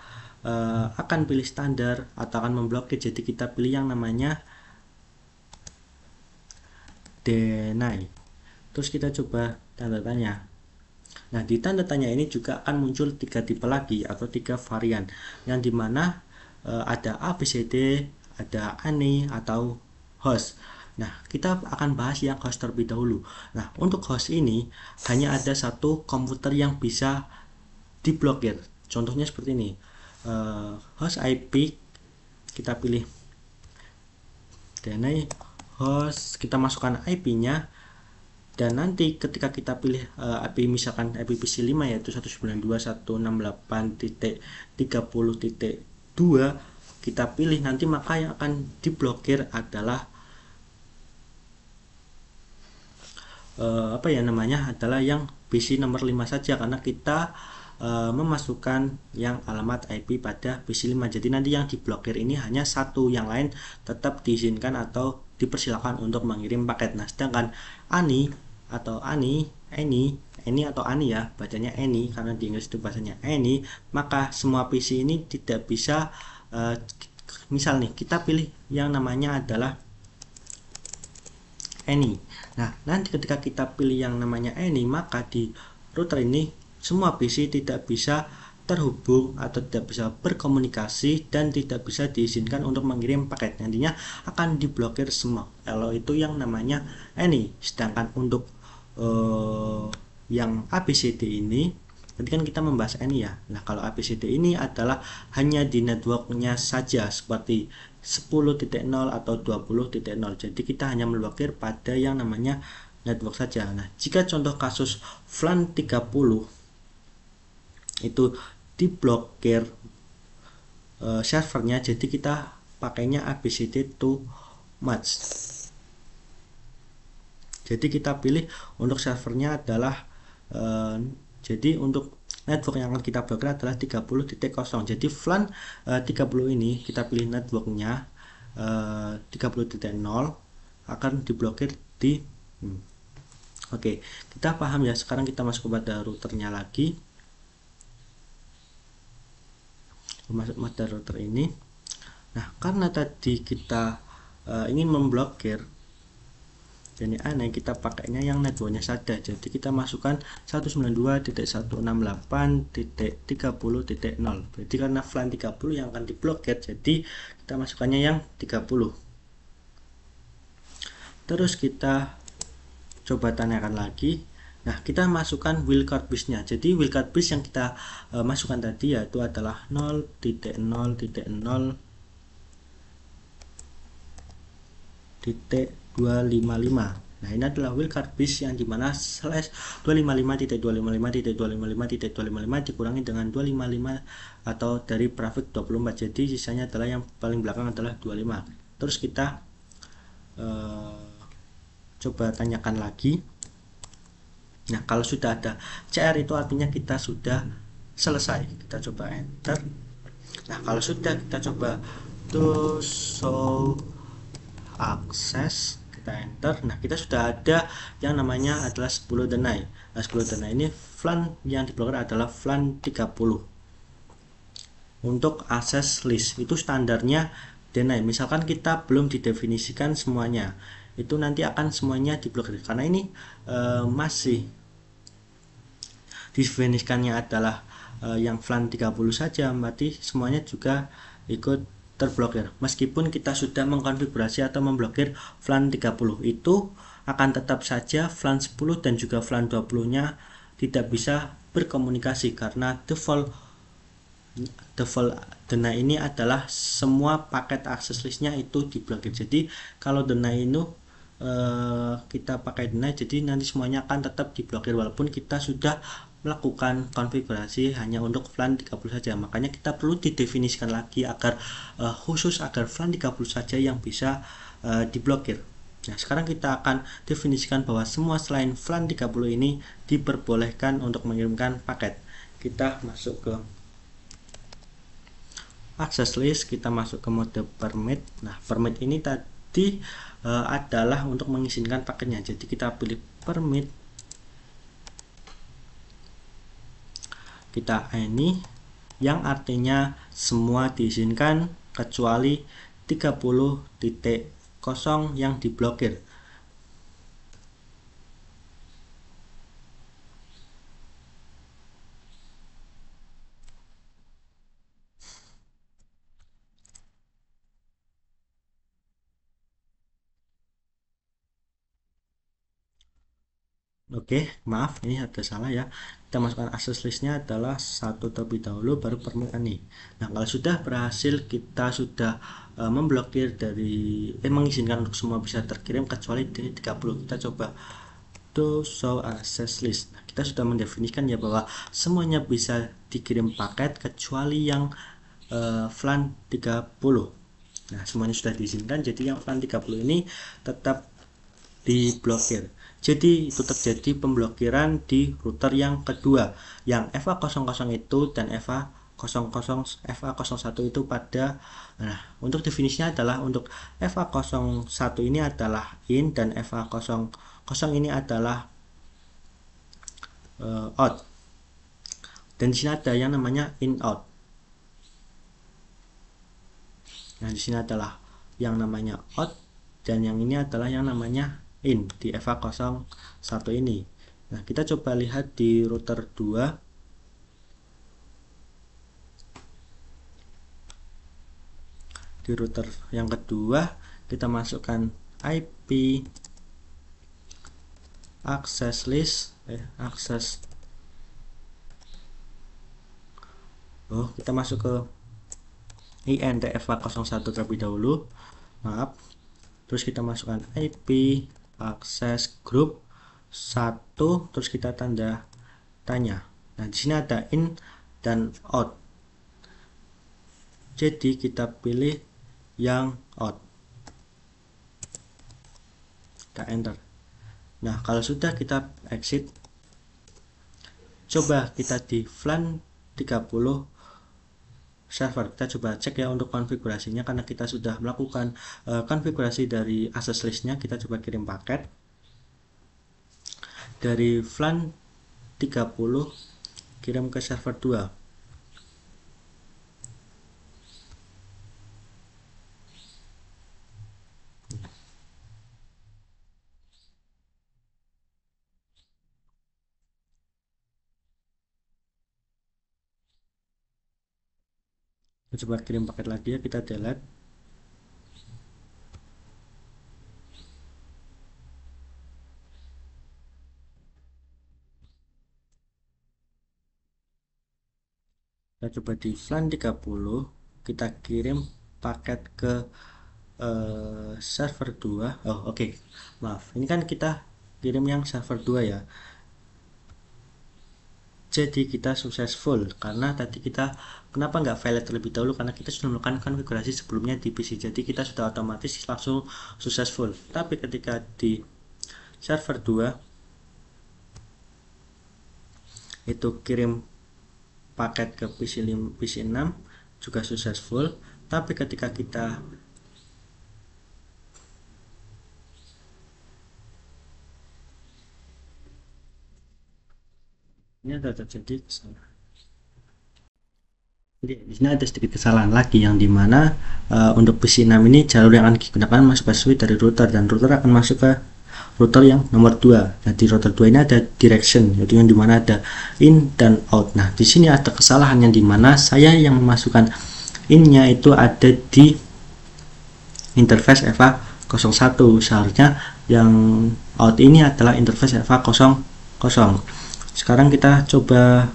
akan pilih standar atau akan memblokir, jadi kita pilih yang namanya deny. Terus kita coba tanda tanya. Nah, di tanda tanya ini juga akan muncul 3 tipe lagi atau 3 varian, yang dimana ada ABCD, ada any atau host. Nah, kita akan bahas yang host terlebih dahulu. Nah, untuk host ini hanya ada satu komputer yang bisa diblokir. Contohnya seperti ini. Host IP, kita pilih deny host, kita masukkan IP-nya, dan nanti ketika kita pilih IP misalkan IPv6 yaitu 192.168.30.2, kita pilih nanti, maka yang akan diblokir adalah adalah yang PC nomor 5 saja, karena kita memasukkan yang alamat IP pada PC5. Jadi nanti yang diblokir ini hanya satu, yang lain tetap diizinkan atau dipersilakan untuk mengirim paket. Nah, sedangkan any atau any atau any ya, bacanya any karena di Inggris itu bahasanya any, maka semua PC ini tidak bisa misal nih kita pilih yang namanya adalah any. Nah, nanti ketika kita pilih yang namanya any, maka di router ini semua PC tidak bisa terhubung atau tidak bisa berkomunikasi dan tidak bisa diizinkan untuk mengirim paket. Nantinya akan diblokir semua kalau itu yang namanya any. Sedangkan untuk yang ABCD ini, tadi kan kita membahas any ya. Nah, kalau ABCD ini adalah hanya di networknya saja, seperti 10.0 atau 20.0. Jadi kita hanya memblokir pada yang namanya network saja. Nah, jika contoh kasus VLAN 30 itu diblokir servernya, jadi kita pakainya ABCD to match. Jadi kita pilih untuk servernya adalah jadi untuk network yang akan kita blokir adalah 30.0. Jadi VLAN 30 ini kita pilih networknya 30.0 akan diblokir di Oke, kita paham ya. Sekarang kita masuk kepada routernya lagi. Masuk pada router ini. Nah, karena tadi kita ingin memblokir, jadi aneh, kita pakainya yang networknya saja. Jadi kita masukkan 192.168.30.0. Jadi karena VLAN 30 yang akan diblokir, jadi kita masukkannya yang 30. Terus kita coba tanyakan lagi. Nah, kita masukkan wildcard bus-nya. Jadi wildcard bus yang kita masukkan tadi yaitu adalah 0.0.0.255. Nah, ini adalah wildcard bis yang dimana slash 255.255.255.255 dikurangi dengan 255 atau dari prefix 24, jadi sisanya adalah yang paling belakang adalah 25. Terus kita coba tanyakan lagi. Nah, kalau sudah ada CR itu artinya kita sudah selesai. Kita coba enter. Nah, kalau sudah kita coba to show access, kita enter. Nah, kita sudah ada yang namanya adalah 10 denai. Nah, 10 denai ini flan yang diblokir adalah flan 30. Untuk akses list itu standarnya deny. Misalkan kita belum didefinisikan semuanya, itu nanti akan semuanya diblokir karena ini masih definisikannya adalah yang flan 30 saja, berarti semuanya juga ikut terblokir. Meskipun kita sudah mengkonfigurasi atau memblokir flan 30, itu akan tetap saja flan 10 dan juga flan 20 nya tidak bisa berkomunikasi karena default deny ini adalah semua paket akses listnya itu diblokir. Jadi kalau deny ini kita pakai deny, jadi nanti semuanya akan tetap diblokir walaupun kita sudah melakukan konfigurasi hanya untuk flan 30 saja. Makanya kita perlu didefinisikan lagi agar khusus agar flan 30 saja yang bisa diblokir. Nah, sekarang kita akan definisikan bahwa semua selain flan 30 ini diperbolehkan untuk mengirimkan paket. Kita masuk ke access list, kita masuk ke mode permit. Nah, permit ini tadi adalah untuk mengizinkan paketnya, jadi kita pilih permit, kita ini yang artinya semua diizinkan kecuali 30.0 yang diblokir. Oke, maaf ini ada salah ya. Kita masukkan access listnya adalah satu terlebih dahulu baru permit ini. Nah, kalau sudah berhasil kita sudah memblokir dari mengizinkan untuk semua bisa terkirim kecuali di 30. Kita coba to show access list. Nah, kita sudah mendefinisikan ya bahwa semuanya bisa dikirim paket kecuali yang flan 30. Nah, semuanya sudah diizinkan, jadi yang flan 30 ini tetap diblokir. Jadi itu terjadi pemblokiran di router yang kedua, yang FA00 itu dan FA01 itu pada. Nah, untuk definisinya adalah untuk FA01 ini adalah in dan FA00 ini adalah out. Dan di sini ada yang namanya in out. Nah, di sini adalah yang namanya out dan yang ini adalah yang namanya in di FA01 ini. Nah, kita coba lihat di router 2. Di router yang kedua kita masukkan IP access list kita masuk ke INTFA01 terlebih dahulu, maaf. Terus kita masukkan IP access group 1, terus kita tanda tanya. Nah, di sini ada in dan out, jadi kita pilih yang out, kita enter. Nah, kalau sudah kita exit, coba kita di flan 30 server, kita coba cek ya untuk konfigurasinya karena kita sudah melakukan konfigurasi dari access listnya. Kita coba kirim paket dari flan 30 kirim ke server 2. Kita coba kirim paket lagi ya, kita delete. Kita coba di flan 30, kita kirim paket ke server 2. Oh, oke. Maaf. Ini kan kita kirim yang server 2 ya. Jadi kita successful karena tadi kita kenapa nggak valid terlebih dahulu, karena kita sudah melakukan konfigurasi sebelumnya di PC, jadi kita sudah otomatis langsung successful. Tapi ketika di server 2 itu kirim paket ke PC 6 juga successful, tapi ketika kita ini ada terjadi kesalahan. Di sini ada sedikit kesalahan lagi, yang dimana untuk PC 6 ini jalur yang akan digunakan masuk password dari router, dan router akan masuk ke router yang nomor 2. Nah, di router 2 ini ada direction, yaitu yang dimana ada in dan out. Nah, di sini ada kesalahan yang dimana saya yang memasukkan in-nya itu ada di interface EVA 01. Seharusnya yang out ini adalah interface EVA 00. Sekarang kita coba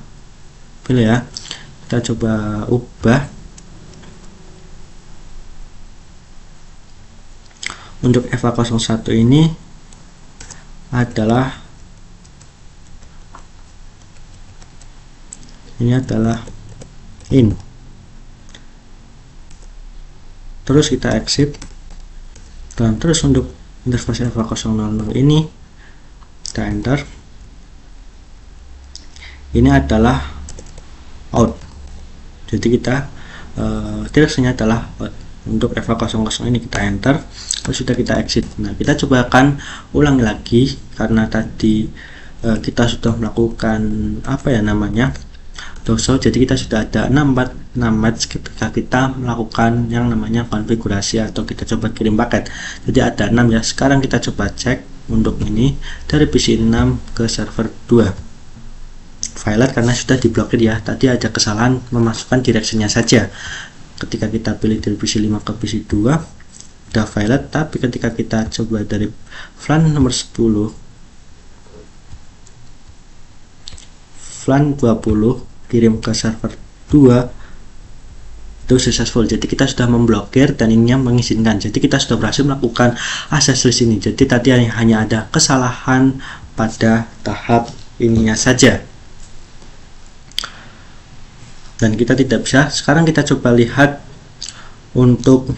pilih ya, kita coba ubah untuk EVA 01 ini adalah in, terus kita exit, dan terus untuk interface EVA 00 ini kita enter, ini adalah out. Jadi kita directionnya adalah out. Untuk EVA 00 ini kita enter, terus sudah kita exit. Nah, kita coba akan ulangi lagi karena tadi kita sudah melakukan download, jadi kita sudah ada 6 match ketika kita melakukan yang namanya konfigurasi atau kita coba kirim paket. Jadi ada 6 ya. Sekarang kita coba cek untuk ini dari PC 6 ke server 2. Valid karena sudah diblokir ya. Tadi ada kesalahan memasukkan directionnya saja. Ketika kita pilih dari PC 5 ke PC 2 udah valid, tapi ketika kita coba dari VLAN nomor 10 VLAN 20 kirim ke server 2 itu successful. Jadi kita sudah memblokir dan ininya mengizinkan. Jadi kita sudah berhasil melakukan akses list ini. Jadi tadi hanya ada kesalahan pada tahap ininya saja, dan kita tidak bisa. Sekarang kita coba lihat untuk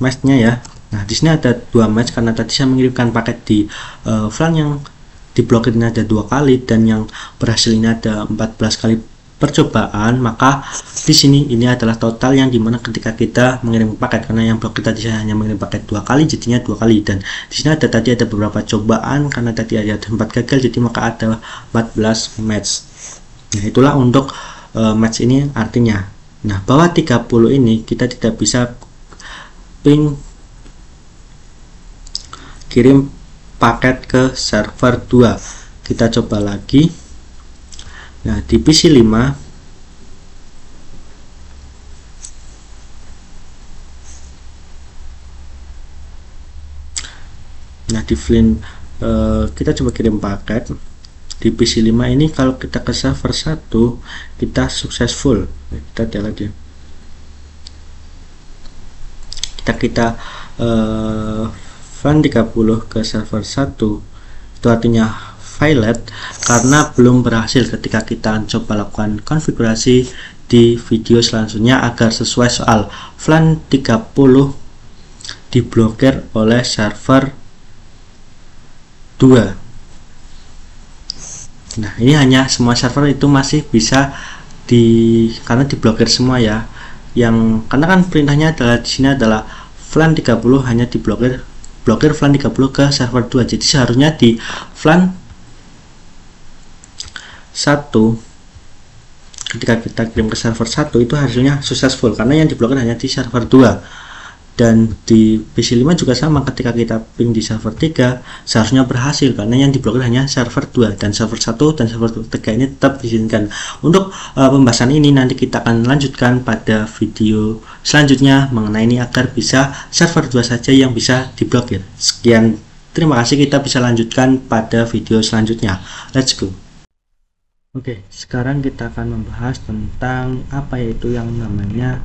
matchnya ya. Nah, di sini ada 2 match karena tadi saya mengirimkan paket di VLAN yang diblokir ini ada 2 kali dan yang berhasil ini ada 14 kali percobaan, maka di sini ini adalah total yang dimana ketika kita mengirim paket, karena yang blokir tadi saya hanya mengirim paket 2 kali, jadinya 2 kali, dan di sini tadi ada beberapa cobaan karena tadi ada 4 gagal, jadi maka ada 14 match. Nah, itulah untuk match ini artinya. Nah, bawah 30 ini kita tidak bisa ping kirim paket ke server 2. Kita coba lagi. Nah, di PC 5 di VLAN kita coba kirim paket di PC 5 ini. Kalau kita ke server 1 kita successful. Kita lihat lagi, kita VLAN 30 ke server 1 itu artinya valid karena belum berhasil. Ketika kita coba lakukan konfigurasi di video selanjutnya agar sesuai soal VLAN 30 diblokir oleh server 2. Nah, ini hanya semua server itu masih bisa karena diblokir semua ya. Karena kan perintahnya adalah di sini adalah VLAN 30 hanya blokir VLAN 30 ke server 2. Jadi seharusnya di VLAN 1 ketika kita kirim ke server 1 itu hasilnya successful karena yang diblokir hanya di server 2. Dan di PC 5 juga sama, ketika kita ping di server 3 seharusnya berhasil karena yang diblokir hanya server 2, dan server 1 dan server 3 ini tetap diizinkan. Untuk pembahasan ini nanti kita akan lanjutkan pada video selanjutnya mengenai ini agar bisa server 2 saja yang bisa diblokir. Sekian, terima kasih, kita bisa lanjutkan pada video selanjutnya. Let's go. Oke, sekarang kita akan membahas tentang apa yaitu yang namanya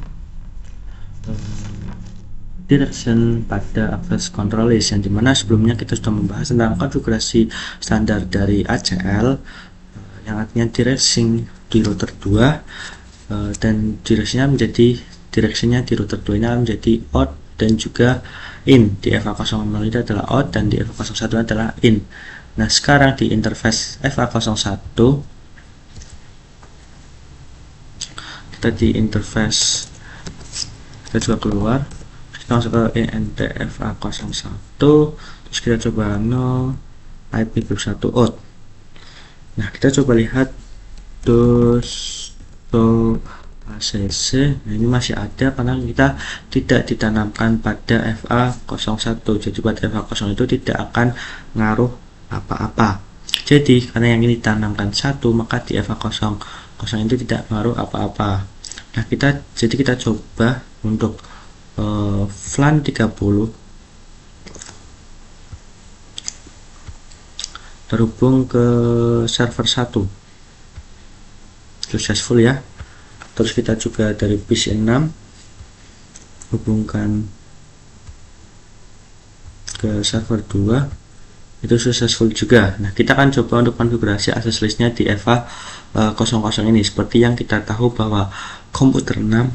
direction pada access control list, yang dimana sebelumnya kita sudah membahas tentang konfigurasi standar dari ACL, yang artinya direction di router 2, dan directionnya di router 2 ini menjadi out dan juga in. Di FA00 itu adalah out dan di FA01 adalah in. Nah, sekarang di interface FA01 kita di interface, kita coba keluar, kita masuk ke ENTFA01, terus kita coba no IP group 1 out. Nah, kita coba lihat terus ACC. Nah, ini masih ada karena kita tidak ditanamkan pada FA01, jadi pada FA0 itu tidak akan ngaruh apa-apa. Jadi karena yang ini ditanamkan 1, maka di FA00 itu tidak ngaruh apa-apa. Nah, kita coba untuk VLAN 30 terhubung ke server 1, successful ya. Terus kita juga dari PC 6 hubungkan ke server 2, itu successful juga. Nah, kita akan coba untuk konfigurasi access listnya di FA00 ini. Seperti yang kita tahu bahwa komputer 6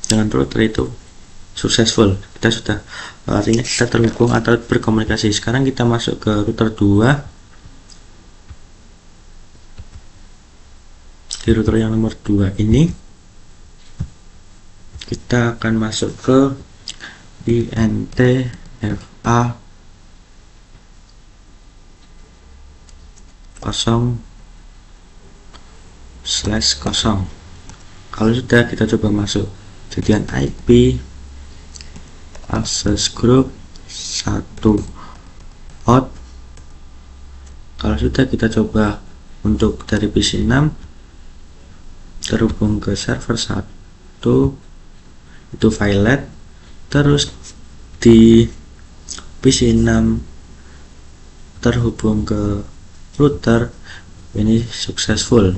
dengan router itu successful, kita sudah artinya kita terhubung atau berkomunikasi. Sekarang kita masuk ke router 2. Di router yang nomor 2 ini kita akan masuk ke INTFA 0/0. Kalau sudah, kita coba masuk jadian IP access group 1 out. Kalau sudah, kita coba untuk dari PC 6 terhubung ke server 1, itu violet. Terus di PC 6 terhubung ke router, ini successful,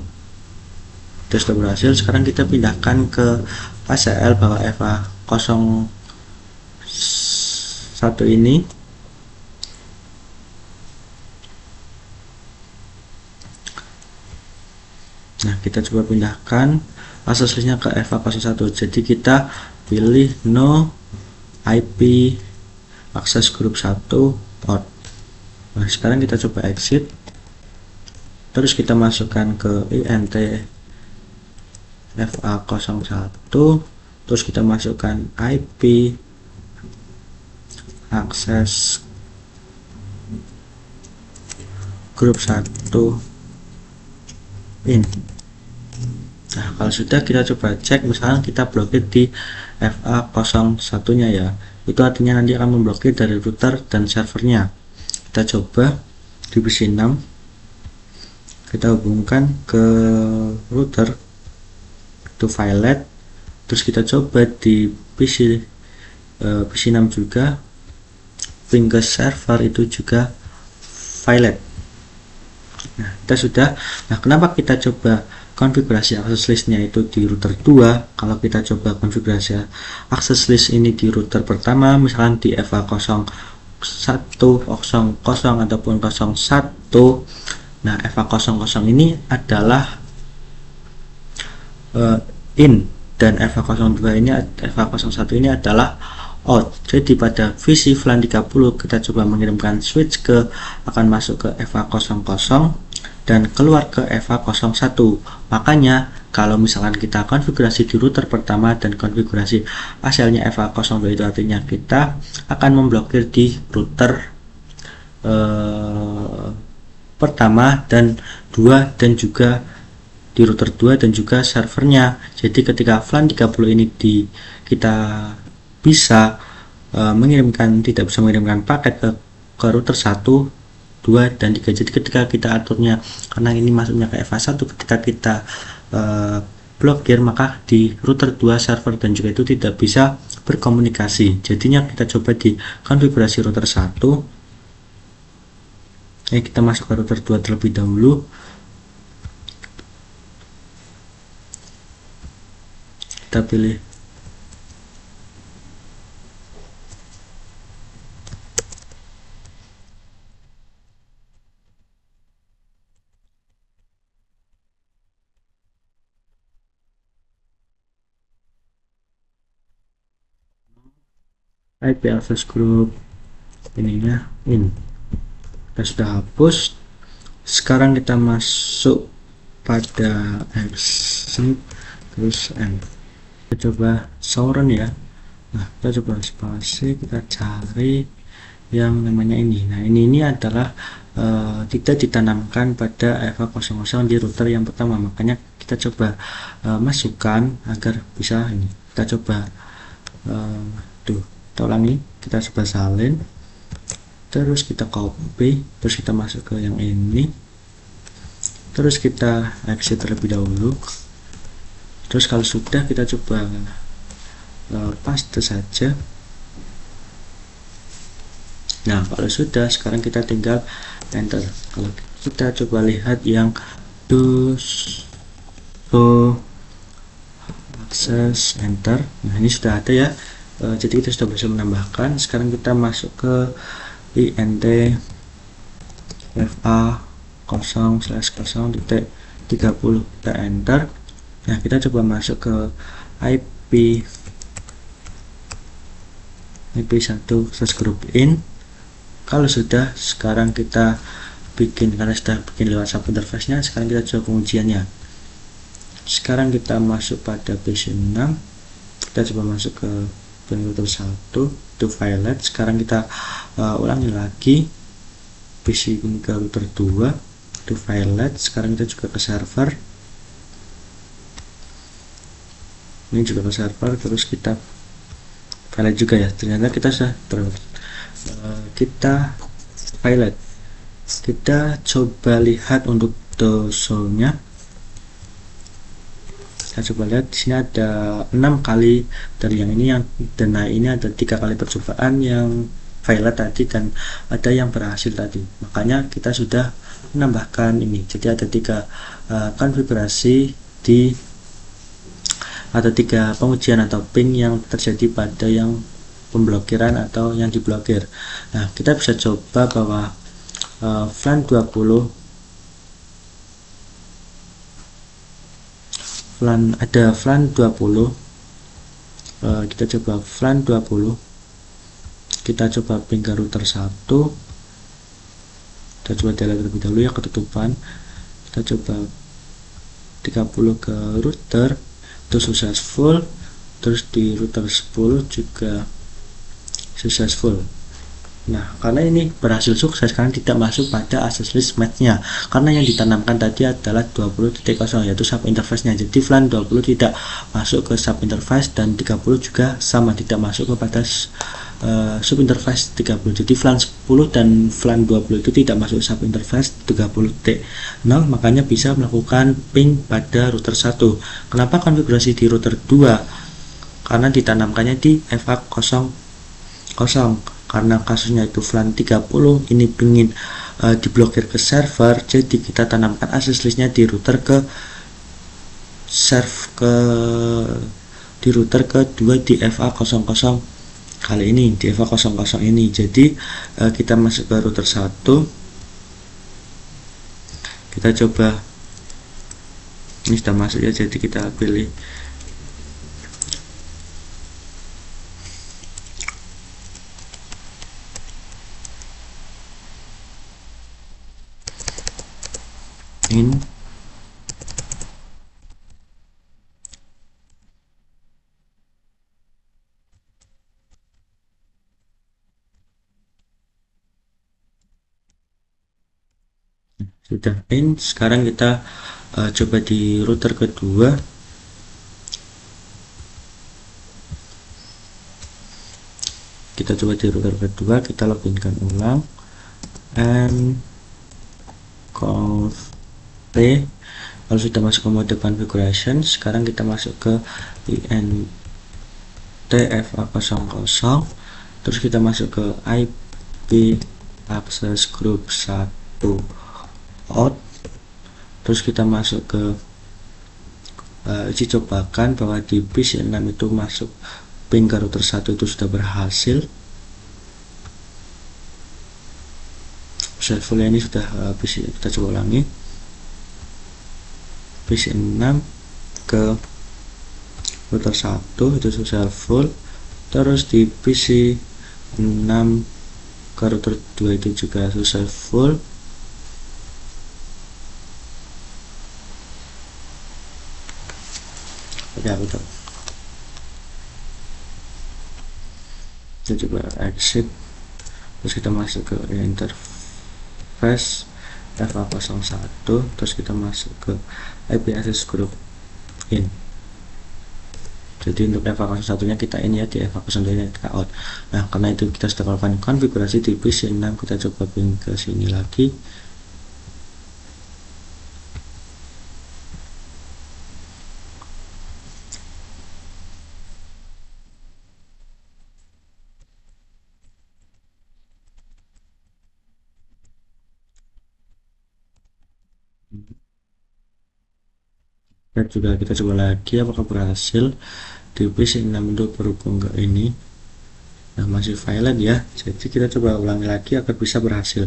sudah berhasil. Sekarang kita pindahkan ke ACL bahwa FA01 ini nah, kita coba pindahkan access listnya ke FA01. Jadi kita pilih no IP access group 1 out. Nah, sekarang kita coba exit, terus kita masukkan ke INT FA01, terus kita masukkan IP access group 1 in. Nah, kalau sudah, kita coba cek, misalnya kita blokir di FA01 nya ya, itu artinya nanti akan memblokir dari router dan servernya. Kita coba di PC 6, kita hubungkan ke router, itu violet. Terus kita coba di PC 6 juga, ping ke server itu juga violet. Nah, kita sudah. Nah, kenapa kita coba konfigurasi access listnya itu di router 2, kalau kita coba konfigurasi access list ini di router pertama, misalkan di FA01, 00 ataupun 01. Nah, FA00 ini adalah in, dan FA01 ini adalah out. Jadi pada visi VLAN 30 kita coba mengirimkan switch akan masuk ke FA00 dan keluar ke FA01. Makanya kalau misalkan kita konfigurasi di router pertama dan konfigurasi ACL-nya FA02, itu artinya kita akan memblokir di router pertama dan 2, dan juga di router 2 dan juga servernya. Jadi ketika VLAN 30 ini kita bisa tidak bisa mengirimkan paket ke router 1, 2, dan 3. Jadi ketika kita aturnya, karena ini masuknya ke FA1, ketika kita blokir, maka di router 2, server, dan juga itu tidak bisa berkomunikasi. Jadinya kita coba di konfigurasi router 1. Kita masuk ke router 2 terlebih dahulu. Kita pilih IP access group ininya in. Kita sudah hapus. Sekarang kita masuk pada exit terus M. Kita coba Sauron ya. Nah, kita coba spasi, kita cari yang namanya ini. Nah, ini adalah tidak ditanamkan pada FA00 di router yang pertama, makanya kita coba masukkan agar bisa ini. Kita coba kita ulangi, kita coba salin, terus kita copy, terus kita masuk ke yang ini, terus kita exit terlebih dahulu. Terus kalau sudah, kita coba paste saja. Nah, kalau sudah, sekarang kita tinggal enter. Kalau kita coba lihat yang access enter, nah ini sudah ada ya. Jadi kita sudah bisa menambahkan. Sekarang kita masuk ke int fa0/0.30, kita enter. Nah, kita coba masuk ke IP1 group in. Kalau sudah, sekarang kita bikin, karena sudah bikin lewat sub interface nya, sekarang kita coba pengujiannya. Sekarang kita masuk pada PC 6, kita coba masuk ke router 1 to violet. Sekarang kita ulangi lagi PC ini ke router 2 to violet. Sekarang kita juga ke server, ini juga ke server, terus kita violet juga ya. Ternyata kita sudah kita violet. Kita coba lihat untuk doselnya. Kita coba lihat di sini ada 6 kali dari yang ini, yang dan ini ada 3 kali percobaan yang violet tadi, dan ada yang berhasil tadi. Makanya kita sudah menambahkan ini. Jadi ada 3 konfigurasi ada 3 pengujian atau ping yang terjadi pada yang pemblokiran atau yang diblokir. Nah, kita bisa coba bahwa VLAN 20 ada VLAN 20, kita coba VLAN 20, kita coba ping ke router 1, kita coba delete terlebih dahulu ya, ketutupan. Kita coba 30 ke router, itu successful. Terus di router 10 juga successful. Nah, karena ini berhasil sukses, karena tidak masuk pada access list match-nya, karena yang ditanamkan tadi adalah 20.0 yaitu sub interface-nya. Jadi VLAN 20 tidak masuk ke sub interface, dan 30 juga sama, tidak masuk kepada sub interface 30. Jadi VLAN 10 dan VLAN 20 itu tidak masuk sub interface 30.0, makanya bisa melakukan ping pada router 1. Kenapa konfigurasi di router 2? Karena ditanamkannya di FA00, karena kasusnya itu VLAN 30 ini pingin diblokir ke server, jadi kita tanamkan access listnya di router di router kedua di FA00 kali ini, di FA00 ini. Jadi kita masuk ke router 1, kita coba, ini sudah masuk ya, jadi kita pilih in. Sudah in. Sekarang kita coba di router kedua. Kita coba di router kedua, kita loginkan ulang and conf. Kalau sudah masuk ke mode configuration, sekarang kita masuk ke int fa00, terus kita masuk ke IP access group 1, to out, terus kita masuk ke uji cobakan bahwa di PC6 itu masuk ping ke router 1 itu sudah berhasil. Full ini sudah PC, kita coba ulangi. PC6 ke router 1 itu sudah full, terus di PC6 ke router 2 itu juga selesai full. Oke, betul. Kita coba exit, terus kita masuk ke interface FA01, terus kita masuk ke IP access group in. Jadi untuk FA01 nya kita in ya, di FA02 nya kita out. Nah, karena itu kita sudah melakukan konfigurasi di PC6, kita coba ping ke sini lagi. Dan juga kita coba lagi apakah berhasil di PC6 untuk berhubung ke ini. Nah, masih violent ya, jadi kita coba ulangi lagi agar bisa berhasil.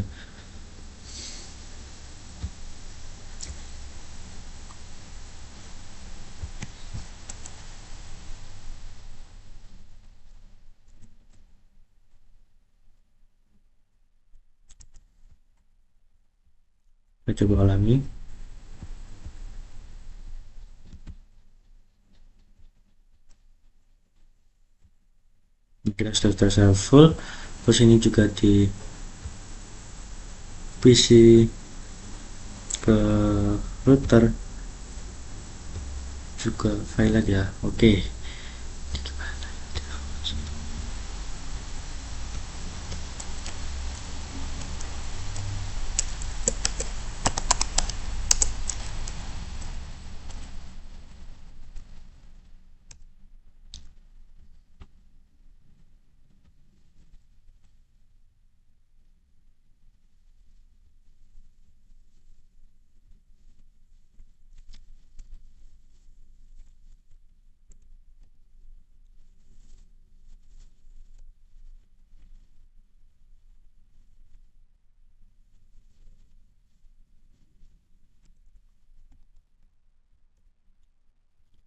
Kita coba ulangi. Kita sudah tersedia full, terus ini juga di PC ke router juga violent ya. Oke.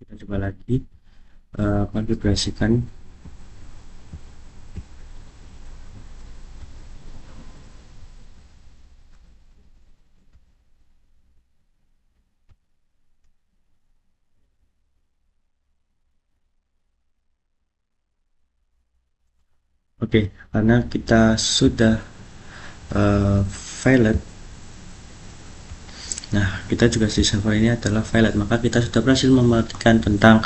Kita coba lagi konfigurasikan. Oke, karena kita sudah valid. Nah, kita juga di server ini adalah valid, maka kita sudah berhasil memperhatikan tentang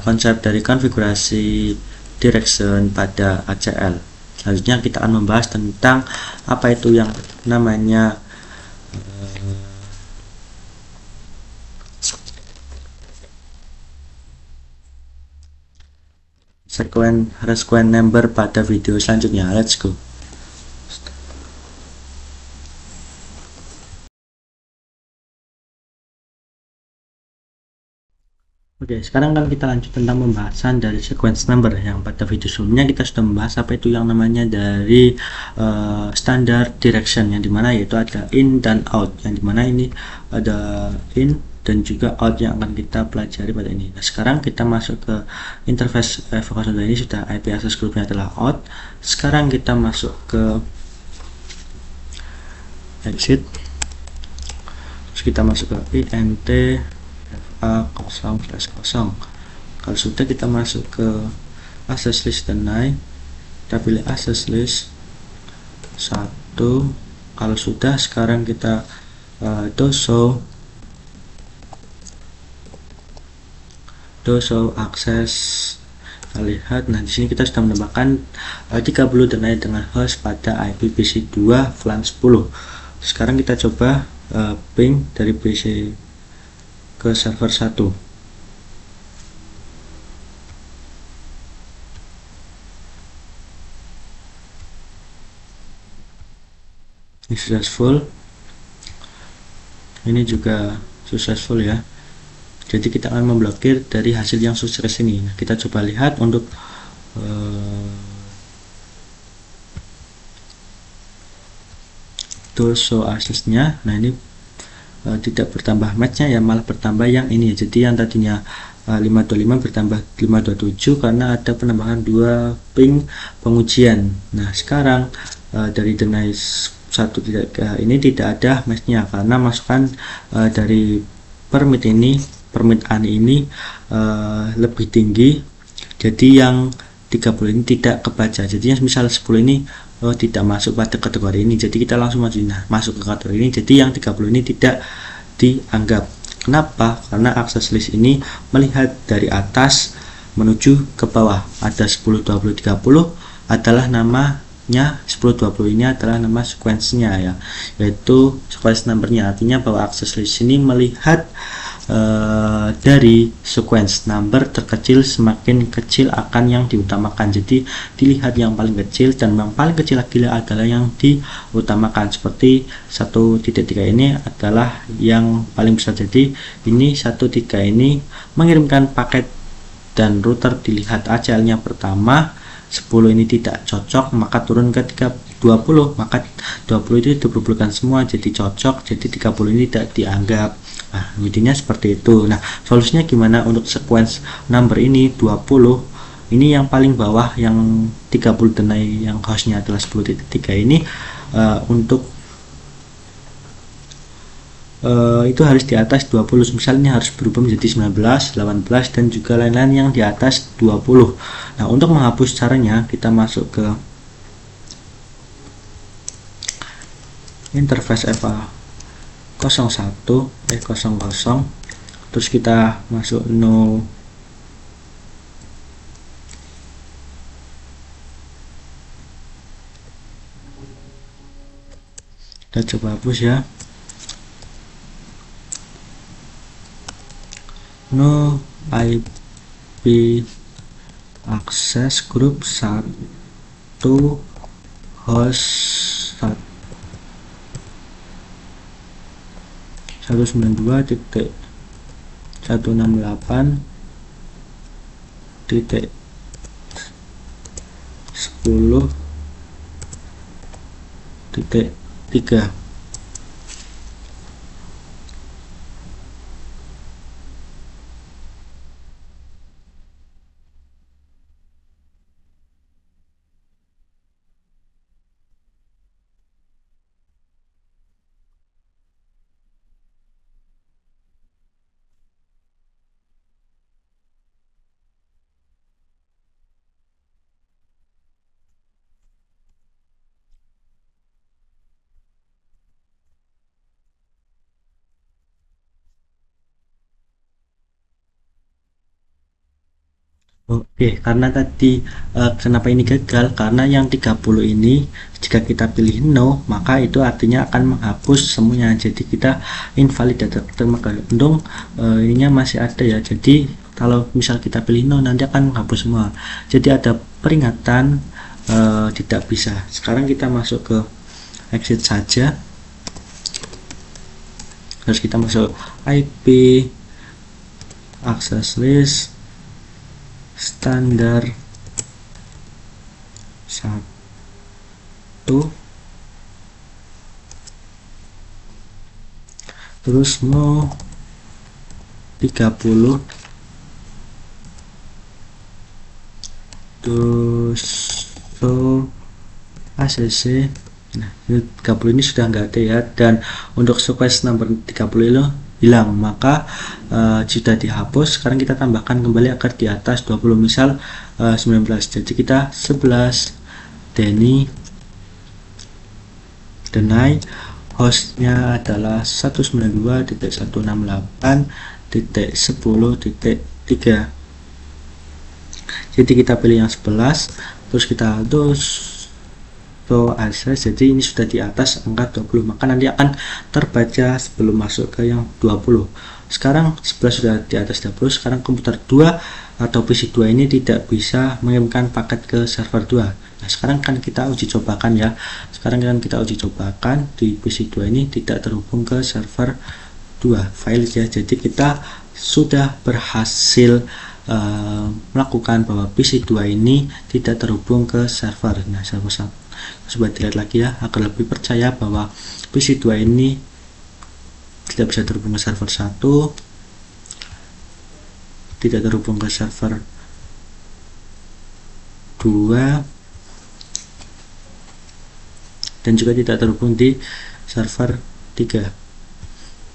konsep dari konfigurasi direction pada ACL. Selanjutnya kita akan membahas tentang apa itu yang namanya sequence number pada video selanjutnya. Let's go. Oke, sekarang kan kita lanjut tentang pembahasan dari sequence number. Yang pada video sebelumnya kita sudah membahas apa itu yang namanya dari standar direction, yang dimana yaitu ada in dan out, yang dimana ini ada in dan juga out yang akan kita pelajari pada ini. Nah, sekarang kita masuk ke interface FA02 ini, sudah IP access groupnya adalah out. Sekarang kita masuk ke exit, terus kita masuk ke int A0/0. Kalau sudah, kita masuk ke access list deny, kita pilih access list 1. Kalau sudah, sekarang kita do show access. Kita lihat, nah di sini kita sudah menambahkan 30 deny dengan host pada IP PC2 VLAN 10. Sekarang kita coba ping dari PC ke server 1. Ini sudah full. ini juga successful ya. Jadi kita akan memblokir dari hasil yang sukses ini. Nah, kita coba lihat untuk tool show access-nya. Nah, ini tidak bertambah match-nya ya, malah bertambah yang ini. Jadi yang tadinya 525 bertambah 527 karena ada penambahan 2 ping pengujian. Nah, sekarang dari deny 1 ini tidak ada match-nya karena masukan dari permit ani ini lebih tinggi. Jadi yang 30 ini tidak kebaca. Jadi yang misal 10 ini tidak masuk pada kategori ini. Jadi kita langsung masuk ke kategori ini. Jadi yang 30 ini tidak dianggap. Kenapa? Karena akses list ini melihat dari atas menuju ke bawah. Ada 10, 20, 30 adalah namanya 10, 20 ini adalah nama sequence-nya ya, yaitu sequence number-nya. Artinya bahwa akses list ini melihat dari sequence number terkecil semakin kecil akan yang diutamakan. Jadi dilihat yang paling kecil dan yang paling kecil lagi adalah yang diutamakan. Seperti 1.3 ini adalah yang paling besar. Jadi ini 1.3 ini mengirimkan paket dan router dilihat ACL-nya pertama 10 ini tidak cocok, maka turun ke 20, maka 20 itu diperlukan semua jadi cocok, jadi 30 ini tidak dianggap. Nah, intinya seperti itu. Nah, solusinya gimana untuk sequence number ini 20 ini yang paling bawah, yang 30 deny yang hostnya adalah 10.3 ini untuk itu harus di atas 20, misalnya harus berubah menjadi 19, 18 dan juga lain-lain yang di atas 20. Nah, untuk menghapus caranya kita masuk ke interface EVA 00, terus kita masuk no kita coba hapus ya, no IP access group 1 host 192.168.10.3. Oke, karena tadi kenapa ini gagal? Karena yang 30 ini jika kita pilih no, maka itu artinya akan menghapus semuanya. Jadi kita invalid data termakan. Untung ininya masih ada ya. Jadi kalau misal kita pilih no nanti akan menghapus semua. Jadi ada peringatan tidak bisa. Sekarang kita masuk ke exit saja. Terus kita masuk IP access list standar 1, terus mau 30, terus so ACC. Nah, 30 ini sudah enggak ada ya, dan untuk sequence number 30 itu hilang, maka sudah dihapus. Sekarang kita tambahkan kembali agar di atas 20, misal 19. Jadi kita 11 deny hostnya adalah 192.168.10.3. jadi kita pilih yang 11, terus kita access. Jadi ini sudah di atas angka 20, maka nanti akan terbaca sebelum masuk ke yang 20. Sekarang 11 sudah di atas 20. Sekarang komputer 2 atau PC 2 ini tidak bisa mengirimkan paket ke server 2. Nah, sekarang kan kita uji cobakan ya. Sekarang kan kita uji cobakan di PC 2 ini tidak terhubung ke server 2 file ya. Jadi kita sudah berhasil melakukan bahwa PC2 ini tidak terhubung ke server. Nah, server coba dilihat lagi ya, agar lebih percaya bahwa PC2 ini tidak bisa terhubung ke server 1, tidak terhubung ke server 2, dan juga tidak terhubung di server 3.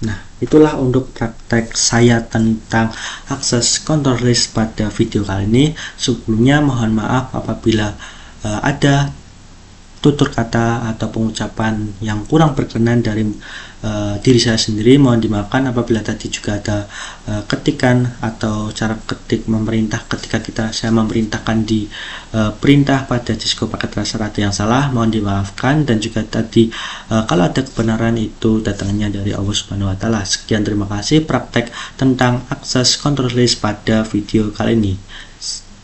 Nah, itulah untuk praktek saya tentang akses control list pada video kali ini. Sebelumnya mohon maaf apabila ada tutur kata atau pengucapan yang kurang berkenan dari diri saya sendiri, mohon dimaafkan. Apabila tadi juga ada ketikan atau cara ketik memerintah ketika saya memerintahkan di perintah pada Cisco paket tracer atau yang salah, mohon dimaafkan. Dan juga tadi kalau ada kebenaran itu datangnya dari Allah Subhanahu wa Ta'ala. Sekian, terima kasih praktek tentang akses control list pada video kali ini.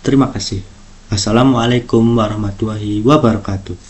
Terima kasih. Assalamualaikum warahmatullahi wabarakatuh.